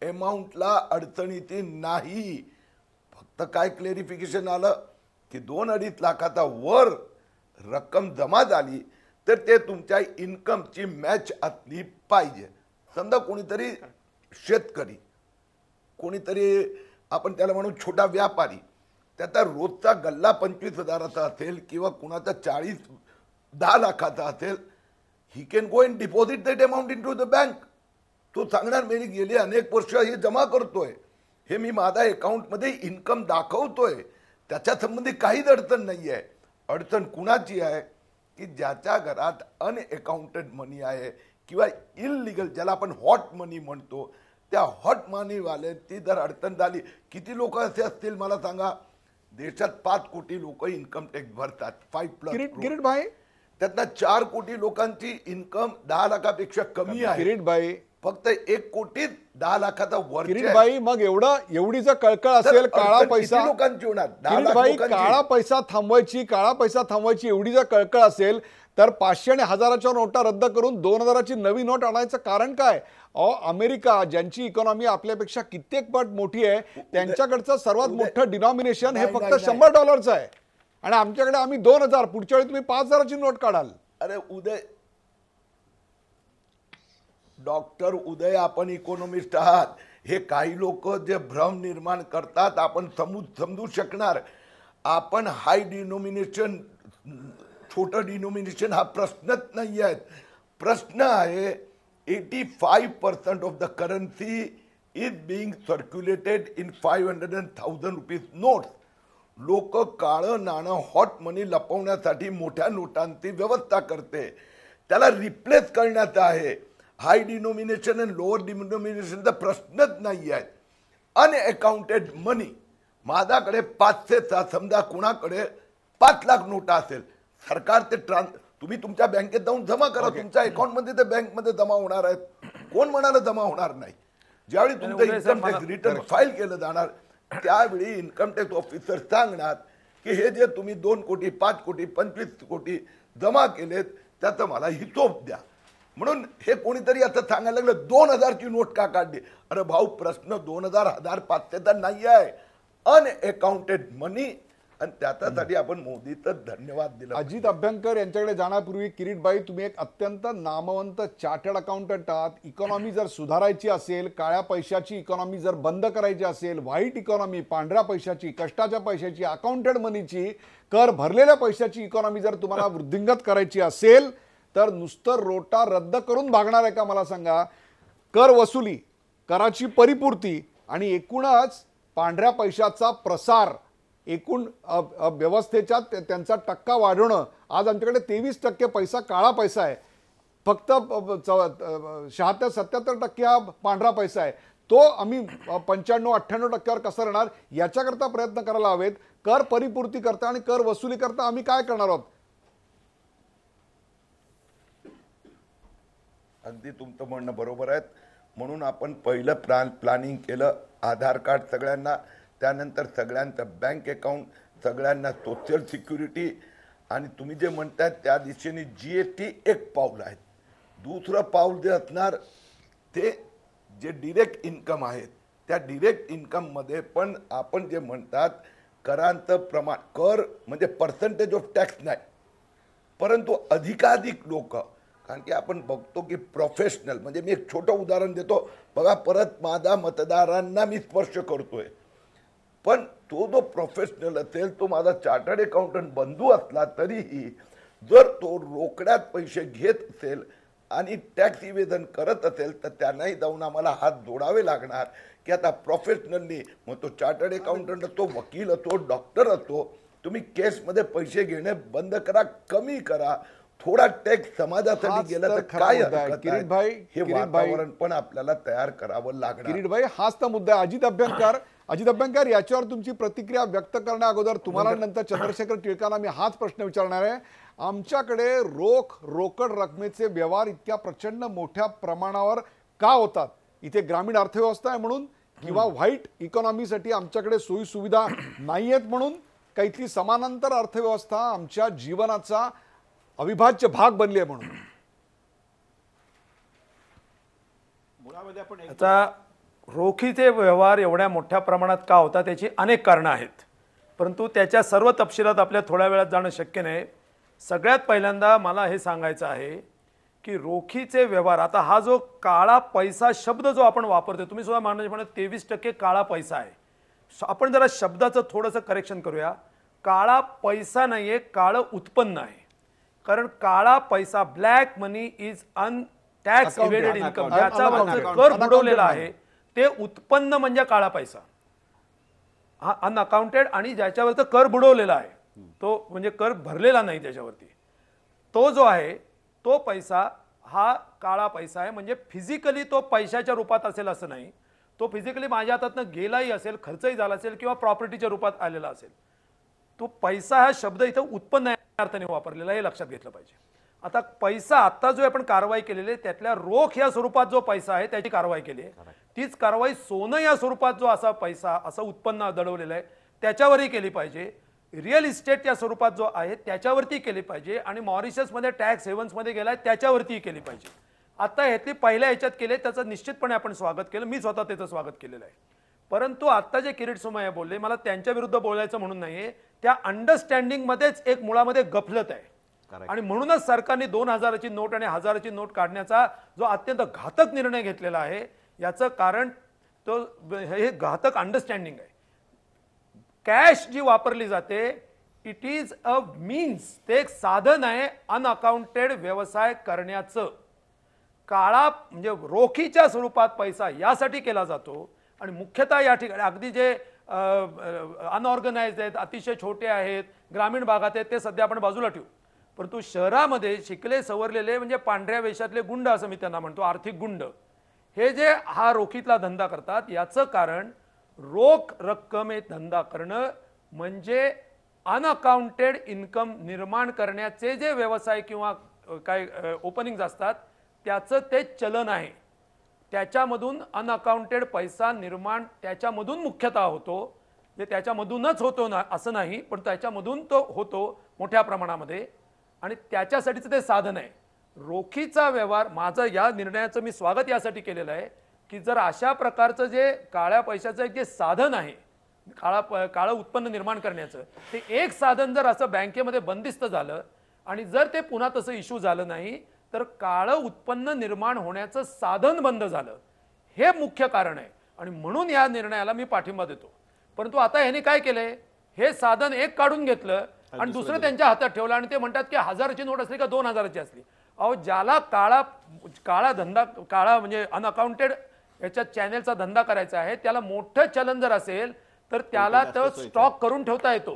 अमाऊंटला अडचणीची नाही. फक्त काय क्लेरिफिकेशन आलं की 2-2.5 लाखाचा वर रक्कम जमा झाली तर ते तुमच्या इन्कमची मॅच असली पाहिजे. समजा कोणीतरी शेतकरी, कोणीतरी आपण त्याला म्हणू छोटा व्यापारी, त्याचा रोजचा गल्ला 25,000चा असेल किंवा कुणाचा 10 लाखाचा असेल, he can go and deposit that amount into the bank. तो सांगणार मी गेली अनेक वर्ष हे जमा करतोय, हे मी माझ्या अकाउंटमध्ये इन्कम दाखवतोय, त्याच्या संबंधी काहीच अडचण नाही आहे. अडचण कुणाची आहे की ज्याच्या घरात अनअकाउंटेड मनी आहे किंवा इलिगल, ज्याला आपण हॉट मनी म्हणतो, त्या हॉट मनीवाल्यांची जर अडचण झाली. किती लोक असे असतील मला सांगा? देशात 5 कोटी लोक इन्कम टॅक्स भरतात, 5+ किरीट भाई, त्यातनं 4 कोटी लोकांची इन्कम 10 लाखापेक्षा कमी आहे. किरीट भाई, फक्त 1 कोटी 10 लाखाचा वर. किरीट भाई, मग एवढी जर कळकळ असेल, काळा पैसा लोकांची होणार, 10 किरीट लाख भाई, लोकांची. काळा पैसा थांबवायची एवढी जर कळकळ असेल तर 500 आणि 1000च्या नोटा रद्द करून 2000ची नवी नोट आणायचं कारण काय? अमेरिका, ज्यांची इकॉनॉमी आपल्यापेक्षा कित्येक पट मोठी आहे, त्यांच्याकडचं सर्वात मोठं डिनॉमिनेशन हे नाही, फक्त नाही, $100 आहे आणि आमच्याकडे आम्ही 2000. पुढच्या वेळी तुम्ही 5000ची नोट काढाल. अरे डॉक्टर उदय, आपण इकॉनॉमिस्ट आहात. हे काही लोक जे भ्रम निर्माण करतात आपण समजू शकणार. आपण हाय डिनोमिनेशन, छोटं डिनोमिनेशन हा प्रश्नच नाही आहे. प्रश्न आहे 85% of the currency is being circulated in 500 and 1000 rupees notes. लोक काळं नाणं, हॉट मनी लपवण्यासाठी मोठ्या नोटांची व्यवस्था करते. त्याला रिप्लेस करण्याचा आहे. हाय डिनोमिनेशन आणि लोअर डिनोमिनेशनचा प्रश्नच नाही आहे. अनअकाउंटेड मनी, माझ्याकडे 500, समजा कुणाकडे 5 लाख नोटा असेल, सरकार ते तुम्ही तुमच्या बँकेत जाऊन जमा करा. तुमच्या अकाउंटमध्ये ते बँकमध्ये जमा होणार आहेत. कोण म्हणाला जमा होणार नाही? ज्यावेळी तुमचं इन्कम टॅक्स रिटर्न फाईल केलं जाणार त्यावेळी इन्कम टॅक्स ऑफिसर सांगणार की हे जे तुम्ही 2 कोटी, 5 कोटी, 25 कोटी जमा केलेत त्याचा मला हिशोब द्या. म्हणून हे कोणीतरी आता सांगायला लागलं 2000ची नोट का काढली? अरे भाऊ, प्रश्न 2000, 1500चा नाही आहे, अनअकाउंटेड मनी. आणि त्याच्यासाठी आपण मोदीचं धन्यवाद दिला. अजित अभ्यंकर यांच्याकडे जाण्यापूर्वी किरीट भाई, तुम्ही एक अत्यंत नामवंत चार्टर्ड अकाउंटंट आहात. इकॉनॉमी जर सुधारायची असेल, काळ्या पैशाची इकॉनॉमी जर बंद करायची असेल, व्हाईट इकॉनॉमी, पांढऱ्या पैशाची, कष्टाच्या पैशाची, अकाउंटेड मनीची, कर भरलेल्या पैशाची इकॉनॉमी जर तुम्हाला वृद्धिंगत करायची असेल तर नुसतं रोटा रद्द करून भागणार आहे का मला सांगा? कर वसुली, कराची परिपूर्ती आणि एकूणच पांढऱ्या पैशाचा प्रसार, एकूण व्यवस्थेच्या त्यांचा टक्का वाढवणं. आज आमच्याकडे 23% पैसा काळा पैसा आहे, फक्त 76-77% हा पांढरा पैसा आहे. तो आम्ही 95-98% कसा राहणार याच्याकरता प्रयत्न करायला हवेत. कर परिपूर्ती करता आणि कर वसुली करता आम्ही काय करणार आहोत? अगदी तुमचं म्हणणं बरोबर आहे. म्हणून आपण पहिलं प्लॅनिंग केलं, आधार कार्ड सगळ्यांना, त्यानंतर सगळ्यांचं बँक अकाउंट, सगळ्यांना सोशल सिक्युरिटी, आणि तुम्ही जे म्हणताय त्या दिशेने GST एक पाऊल आहे. दुसरं पाऊल जे असणार ते जे डिरेक्ट इन्कम आहेत, त्या डिरेक्ट इन्कममध्ये पण आपण जे म्हणतात करांचं प्रमाण, कर म्हणजे पर्सेंटेज ऑफ टॅक्स नाही, परंतु अधिकाधिक लोक, कारण की आपण बघतो की प्रोफेशनल, म्हणजे मी एक छोटं उदाहरण देतो बघा, परत माझ्या मतदारांना मी स्पर्श करतोय, पण तो जो प्रोफेशनल असेल, तो माझा चार्टर्ड अकाउंटंट बंधू असला तरीही जर तो रोकड्यात पैसे घेत असेल आणि टॅक्स इव्हेजन करत असेल तर त्यांनाही जाऊन आम्हाला हात जोडावे लागणार की आता प्रोफेशनली, मग तो चार्टर्ड अकाउंटंट असतो, वकील असतो, डॉक्टर असतो, तुम्ही केसमध्ये पैसे घेणे बंद करा, कमी करा, थोडा टॅक्स समाजासाठी हाच गेला तर तर खरा काय मुद्दा आहे. हरकत आहे? किरीटभाई, हे किरीटभाई. वातावरण पण आपल्याला तयार करावं लागणार. किरीटभाई, हाच तर मुद्दा आहे. अजित अभ्यंकर, याच्यावर तुमची प्रतिक्रिया व्यक्त करण्या अगोदर तुम्हाला नंतर चंद्रशेखर टिळकांना मी हाच प्रश्न विचारणार आहे. आमच्याकडे रोकड रकमेचे व्यवहार इतक्या प्रचंड मोठ्या प्रमाणावर का होतात? इथे ग्रामीण अर्थव्यवस्था आहे म्हणून, किंवा व्हाईट इकॉनॉमीसाठी आमच्याकडे सोयी सुविधा नाही आहेत म्हणून, का इथली समांतर अर्थव्यवस्था आमच्या जीवनाचा अविभाज्य भाग बनली आहे म्हणून? मुळामध्ये आपण आता रोखीचे व्यवहार एवढ्या मोठ्या प्रमाणात का होतात त्याची अनेक कारणं आहेत, परंतु त्याच्या सर्व तपशिलात आपल्या थोड्या वेळात जाणं शक्य नाही. सगळ्यात पहिल्यांदा मला हे सांगायचं आहे की रोखीचे व्यवहार, आता हा जो काळा पैसा शब्द जो आपण वापरतो, तुम्ही सुद्धा म्हणत 23% काळा पैसा आहे. आपण जरा शब्दाचं थोडंसं करेक्शन करूया. काळा पैसा नाही आहे, काळं उत्पन्न आहे. कारण काळा पैसा, black money is tax evaded income, ज्याच्यावरचं कर बुडवलेला आहे ते उत्पन्न म्हणजे काळा पैसा, हा अनअकाउंटेड, आणि ज्याच्यावरचं कर बुडवलेला आहे तो म्हणजे कर भरलेला नाही त्याच्यावरती, तो जो आहे तो पैसा हा काळा पैसा आहे. म्हणजे फिजिकली तो पैशाच्या रूपात असेल असं नाही, तो फिजिकली माझ्या हातातनं गेलाही असेल, खर्चही झाला असेल, किंवा प्रॉपर्टीच्या रूपात आलेला असेल. तो पैसा हा शब्द इथं उत्पन्न या अर्थाने वापरलेला, हे लक्षात घेतलं पाहिजे. आता पैसा आता जो आपण कारवाई केलेली आहे त्यातल्या रोख या स्वरूपात जो पैसा आहे त्याची कारवाई केली आहे. तीच कारवाई सोनं या स्वरूपात जो असा पैसा, असं उत्पन्न दडवलेलं आहे त्याच्यावरही केली पाहिजे. रिअल इस्टेट या स्वरूपात जो आहे त्याच्यावरती केली पाहिजे, आणि मॉरिशसमध्ये टॅक्स हेवन्समध्ये गेलाय त्याच्यावरती केली पाहिजे. आता ह्यातली पहिल्या ह्याच्यात केले त्याचं निश्चितपणे आपण स्वागत केलं, मी स्वतः त्याचं स्वागत केलेलं आहे. परंतु आता जे किरीट सोमय्या बोलले, मला त्यांच्या विरुद्ध बोलायचं म्हणून नाहीये, त्या अंडरस्टँडिंगमध्येच एक मुळामध्ये गफलत आहे. आणि म्हणूनच सरकारने 2000ची नोट आणि 1000ची नोट काढण्याचा जो अत्यंत घातक निर्णय घेतलेला आहे, याचं कारण तो हे घातक अंडरस्टँडिंग आहे. कॅश जी वापरली जाते, इट इज अ मीन्स, ते एक साधन आहे अनअकाउंटेड व्यवसाय करण्याचं. काळा म्हणजे रोखीच्या स्वरूपात पैसा यासाठी केला जातो, आणि मुख्यतः या ठिकाणी अगदी जे अनऑर्गनाइज्ड आहेत, अतिशय छोटे आहेत, ग्रामीण भागात आहेत, ते सध्या आपण बाजूला ठेवू. परंतु शहरामध्ये शिकले सवरलेले म्हणजे पांढऱ्या वेशातले गुंड असं मी त्यांना म्हणतो, आर्थिक गुंड, हे जे हा रोखीतला धंदा करतात, याचं कारण रोख रक्कमेत धंदा करणं म्हणजे अनअकाउंटेड इन्कम निर्माण करण्याचे जे व्यवसाय किंवा काय ओपनिंग्स असतात त्याचं ते चलन आहे. त्याच्यामधून अनअकाउंटेड पैसा निर्माण त्याच्यामधून मुख्यतः होतो, म्हणजे त्याच्यामधूनच होतो ना असं नाही, पण त्याच्यामधून तो होतो मोठ्या प्रमाणामध्ये, आणि त्याच्यासाठीचं ते साधन आहे. रोखीचा व्यवहार, माझं या निर्णयाचं मी स्वागत यासाठी केलेलं आहे की जर अशा प्रकारचं जे काळ्या पैशाचं एक जे साधन आहे, काळं उत्पन्न निर्माण करण्याचं, ते एक साधन जर असं बँकेमध्ये बंदिस्त झालं आणि जर ते पुन्हा तसं इश्यू झालं नाही, तर काळं उत्पन्न निर्माण होण्याचं साधन बंद झालं. हे मुख्य कारण आहे, आणि म्हणून या निर्णयाला मी पाठिंबा देतो. परंतु आता ह्याने काय केलंय, हे साधन एक काढून घेतलं आणि दुसरं त्यांच्या हातात ठेवलं, आणि ते म्हणतात की 1000ची नोट असली का 2000ची असली. अहो, ज्याला काळा धंदा, काळा म्हणजे अनअकाउंटेड याच्या चॅनेलचा धंदा करायचा आहे, त्याला मोठं चलन जर असेल तर त्याला तो स्टॉक करून ठेवता येतो,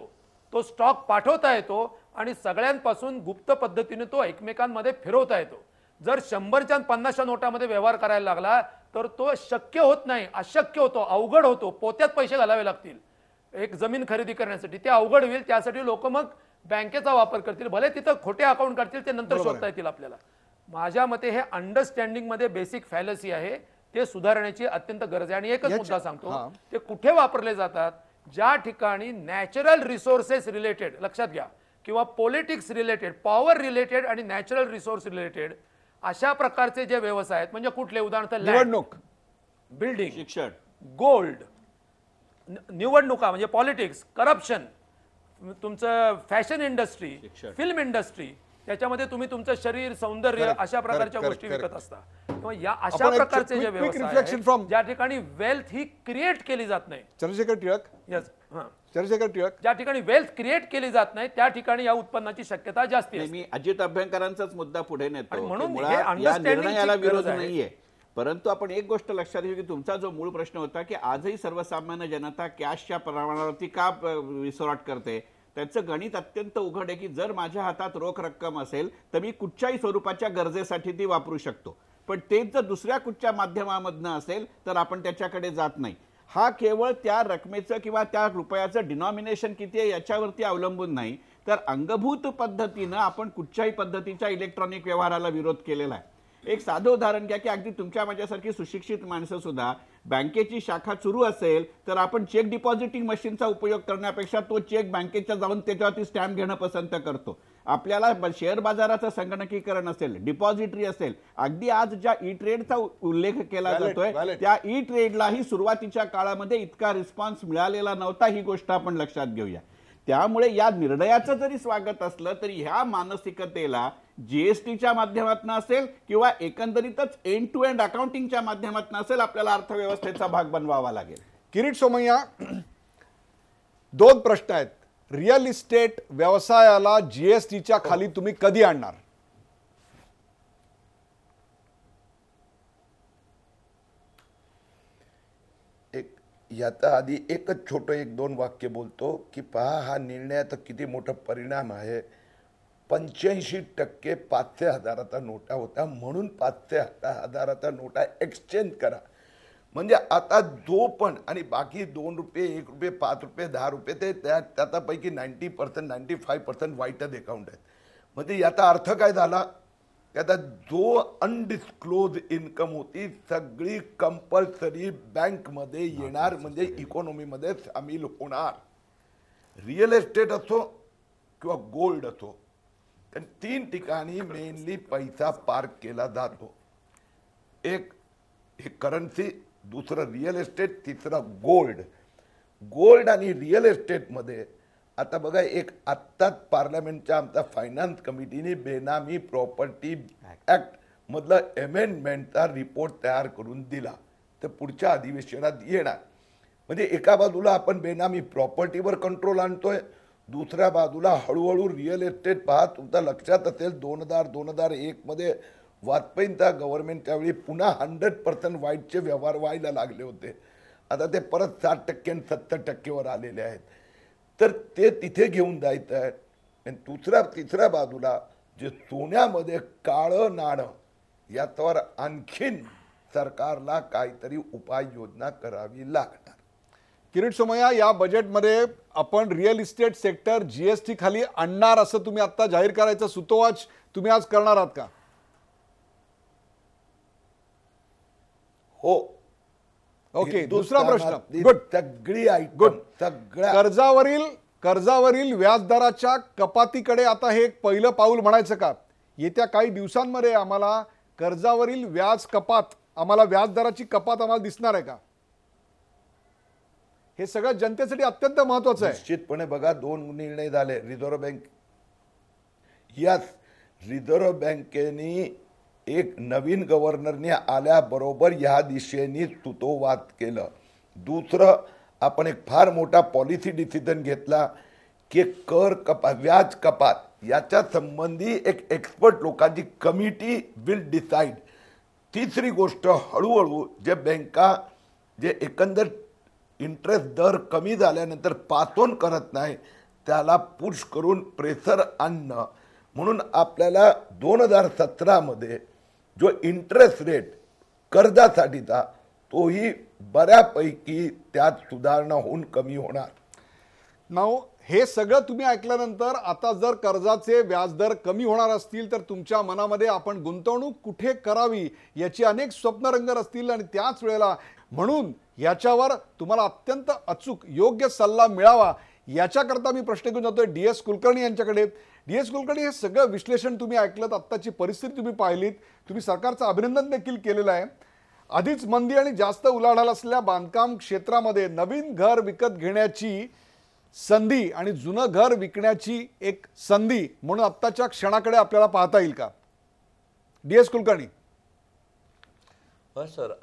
तो स्टॉक पाठवता येतो, आणि सगळ्यांपासून गुप्त पद्धतीने तो एकमेकांमध्ये फिरवता येतो. जर 100च्या 50च्या नोटामध्ये व्यवहार करायला लागला तर तो शक्य होत नाही, अशक्य होतो, अवघड होतो. पोत्यात पैसे घालावे लागतील एक जमीन खरेदी करण्यासाठी, ते अवघड होईल. त्यासाठी लोक मग बँकेचा वापर करतील, भले तिथं खोटे अकाउंट करतील, ते नंतर शोधता येतील आपल्याला. माझ्या मते हे अंडरस्टँडिंग मध्ये बेसिक फॅलसी आहे, ते सुधारण्याची अत्यंत गरज आहे. आणि एकच मुद्दा सांगतो, ते कुठे वापरले जातात, ज्या ठिकाणी नॅचरल रिसोर्सेस रिलेटेड, लक्षात घ्या, किंवा पॉलिटिक्स रिलेटेड, पॉवर रिलेटेड आणि नॅचरल रिसोर्स रिलेटेड अशा प्रकारचे जे व्यवसाय आहेत, म्हणजे कुठले, उदाहरणार्थ निवडणूक, बिल्डिंग, शिक्षण, गोल्ड, निवडणुका म्हणजे पॉलिटिक्स, करप्शन, तुमचं फॅशन इंडस्ट्री, फिल्म इंडस्ट्री, त्याच्यामध्ये तुम्ही तुमचं शरीर, सौंदर्य Correct, अशा प्रकारच्या correct, गोष्टी correct. विकत असता किंवा या अशा आपण एक प्रकारचे जे quick व्यवसाय reflection आहेत, from- ज्या ठिकाणी वेल्थ ही क्रिएट केली जात नाही. चंद्रशेखर टिळक यस, हां, चंद्रशेखर टिळक ज्या ठिकाणी वेल्थ क्रिएट केली जात नाही त्या ठिकाणी या उत्पन्नाची शक्यता जास्ती नाही, असते. मी अजित अभ्यंकरांचाच मुद्दा पुढे नेतो आणि की म्हणून हे मुळात या understanding ची निर्णयाला गरज विरोध आहे. नाहीये. परंतु आपण एक गोष्ट लक्षात घेऊ की तुमचा जो मूळ प्रश्न होता की आजही सर्वसामान्य जनता कॅशच्या प्रमाणावरती का विसराट करते, त्याचं गणित अत्यंत उघड आहे की जर माझ्या हातात रोख रक्कम असेल तर मी कुठच्याही स्वरूपाच्या गरजेसाठी ती वापरू शकतो, पण तेच जर दुसऱ्या कुठच्या माध्यमामधनं असेल तर आपण त्याच्याकडे जात नाही. हा केवळ त्या रकमेचं किंवा त्या रुपयाचं डिनॉमिनेशन किती आहे याच्यावरती अवलंबून नाही, तर अंगभूत पद्धतीनं आपण कुठच्याही पद्धतीच्या इलेक्ट्रॉनिक व्यवहाराला विरोध केलेला आहे. एक साधं उदाहरण घ्या की अगदी तुमच्या माझ्यासारखी सुशिक्षित माणसं सुद्धा बँकेची शाखा सुरू असेल तर आपण चेक डिपॉझिटिंग मशीनचा उपयोग करण्यापेक्षा तो चेक बँकेच्या जाऊन त्याच्यावरती स्टॅम्प घेणं पसंत करतो. आपल्याला शेअर बाजाराचं संगणकीकरण असेल, डिपॉझिटरी असेल, अगदी आज ज्या ई ट्रेडचा उल्लेख केला जातोय wallet. त्या ई ट्रेडलाही सुरुवातीच्या काळामध्ये इतका रिस्पॉन्स मिळालेला नव्हता. ही गोष्ट आपण लक्षात घेऊया. त्यामुळे या निर्णयाचं जरी स्वागत असलं तरी ह्या मानसिकतेला जीएसटीच्या माध्यमातून असेल किंवा एकंदरीतच एंड टू एंड अकाउंटिंगच्या माध्यमातून असेल आपल्याला अर्थव्यवस्थेचा भाग बनवावा लागेल. किरीट सोमय्या, 2 प्रश्न आहेत. रिअल इस्टेट व्यवसायाला जीएसटीच्या खाली तुम्ही कधी आणणार? एक याचा आधी एकच छोटं 1-2 वाक्य बोलतो की पहा हा निर्णयाचा किती मोठा परिणाम आहे. 85% 500 हजाराचा नोटा होता, म्हणून 500 हजाराचा नोटा एक्सचेंज करा. म्हणजे आता जो पण आणि बाकी 2 रुपये, 1 रुपये, 5 रुपये, 10 रुपये ते त्यापैकी 90%, 95% वाईटच अकाउंट आहेत. म्हणजे याचा अर्थ काय झाला की आता जो अनडिस्क्लोज इन्कम होती सगळी कंपल्सरी बँकमध्ये येणार, म्हणजे इकॉनॉमीमध्ये सामील होणार. रिअल एस्टेट असो किंवा गोल्ड असो, तर 3 ठिकाणी मेनली पैसा पार्क केला जातो. एक हे करन्सी, दुसरं रिअल एस्टेट, तिसरं गोल्ड. गोल्ड आणि रिअल एस्टेटमध्ये आता बघा एक आत्ताच पार्लमेंटच्या आमच्या फायनान्स कमिटीने बेनामी प्रॉपर्टी ऍक्ट मधलं अमेंडमेंटचा रिपोर्ट तयार करून दिला, तर पुढच्या अधिवेशनात येणार. म्हणजे एका बाजूला आपण बेनामी प्रॉपर्टीवर कंट्रोल आणतोय, दुसऱ्या बाजूला हळूहळू रिअल एस्टेट पहा. तुमच्या लक्षात असेल 2001 मध्ये वाजपेयींच्या गव्हर्नमेंटच्या वेळी पुन्हा 100% वाईटचे व्यवहार व्हायला लागले होते. आता ते परत 60% आणि 70% आलेले आहेत. तर ते तिथे घेऊन जायचं आहे. आणि तिसऱ्या बाजूला जे सोन्यामध्ये काळं नाणं, याच्यावर आणखीन सरकारला काहीतरी उपाययोजना करावी लागणार. किरीट सोमय्या, या बजेटमध्ये आपण रिअल इस्टेट सेक्टर जीएसटी खाली आणणार असं तुम्ही आता जाहीर करायचं सुतोवाच तुम्ही आज करणार आहात का? हो. ओके, दुसरा प्रश्न. हिंदुस्थानातली गुड सगळी आयटम, गुड. सगळ्या कर्जावरील व्याजदराच्या कपातीकडे आता हे एक पहिलं पाऊल म्हणायचं का? येत्या काही दिवसांमध्ये आम्हाला कर्जावरील व्याज कपात, आम्हाला व्याजदराची कपात आम्हाला दिसणार आहे का? हे सगळं जनतेसाठी अत्यंत महत्वाचं आहे. निश्चितपणे बघा 2 निर्णय झाले. रिझर्व्ह बँकेने एक नवीन गव्हर्नरने आल्याबरोबर या दिशेने सुतोवाच केलं. दुसरं, आपण एक फार मोठा पॉलिसी डिसिजन घेतला की व्याज कपात याच्या संबंधी एक एक्सपर्ट लोकांची कमिटी विल डिसाइड. तिसरी गोष्ट, हळूहळू जे बँका जे एकंदर इंटरेस्ट दर कमी झाल्यानंतर पास ऑन करत नाही त्याला पुश करून प्रेशर आणणं. म्हणून आपल्याला 2017 मध्ये जो इंटरेस्ट रेट कर्जासाठीचा तोही बऱ्यापैकी त्यात सुधारणा होऊन कमी होणार. नाव हे सगळं तुम्ही ऐकल्यानंतर आता जर कर्जाचे व्याजदर कमी होणार असतील तर तुमच्या मनामध्ये आपण गुंतवणूक कुठे करावी याची अनेक स्वप्न रंगत असतील, आणि त्याच वेळेला म्हणून याच्यावर तुम्हाला अत्यंत अचूक योग्य सल्ला मिळावा याच्याकरता मी प्रश्न घेऊन जातोय DS कुलकर्णी यांच्याकडे. DS कुलकर्णी, हे सगळं विश्लेषण तुम्ही ऐकलं, आत्ताची परिस्थिती तुम्ही पाहिलीत, तुम्ही सरकारचं अभिनंदन देखील केलेलं आहे. आधीच मंदी आणि जास्त उलाढाल असलेल्या बांधकाम क्षेत्रामध्ये नवीन घर विकत घेण्याची संधी आणि जुनं घर विकण्याची एक संधी म्हणून आत्ताच्या क्षणाकडे आपल्याला पाहता येईल का? DS कुलकर्णी. होय सर,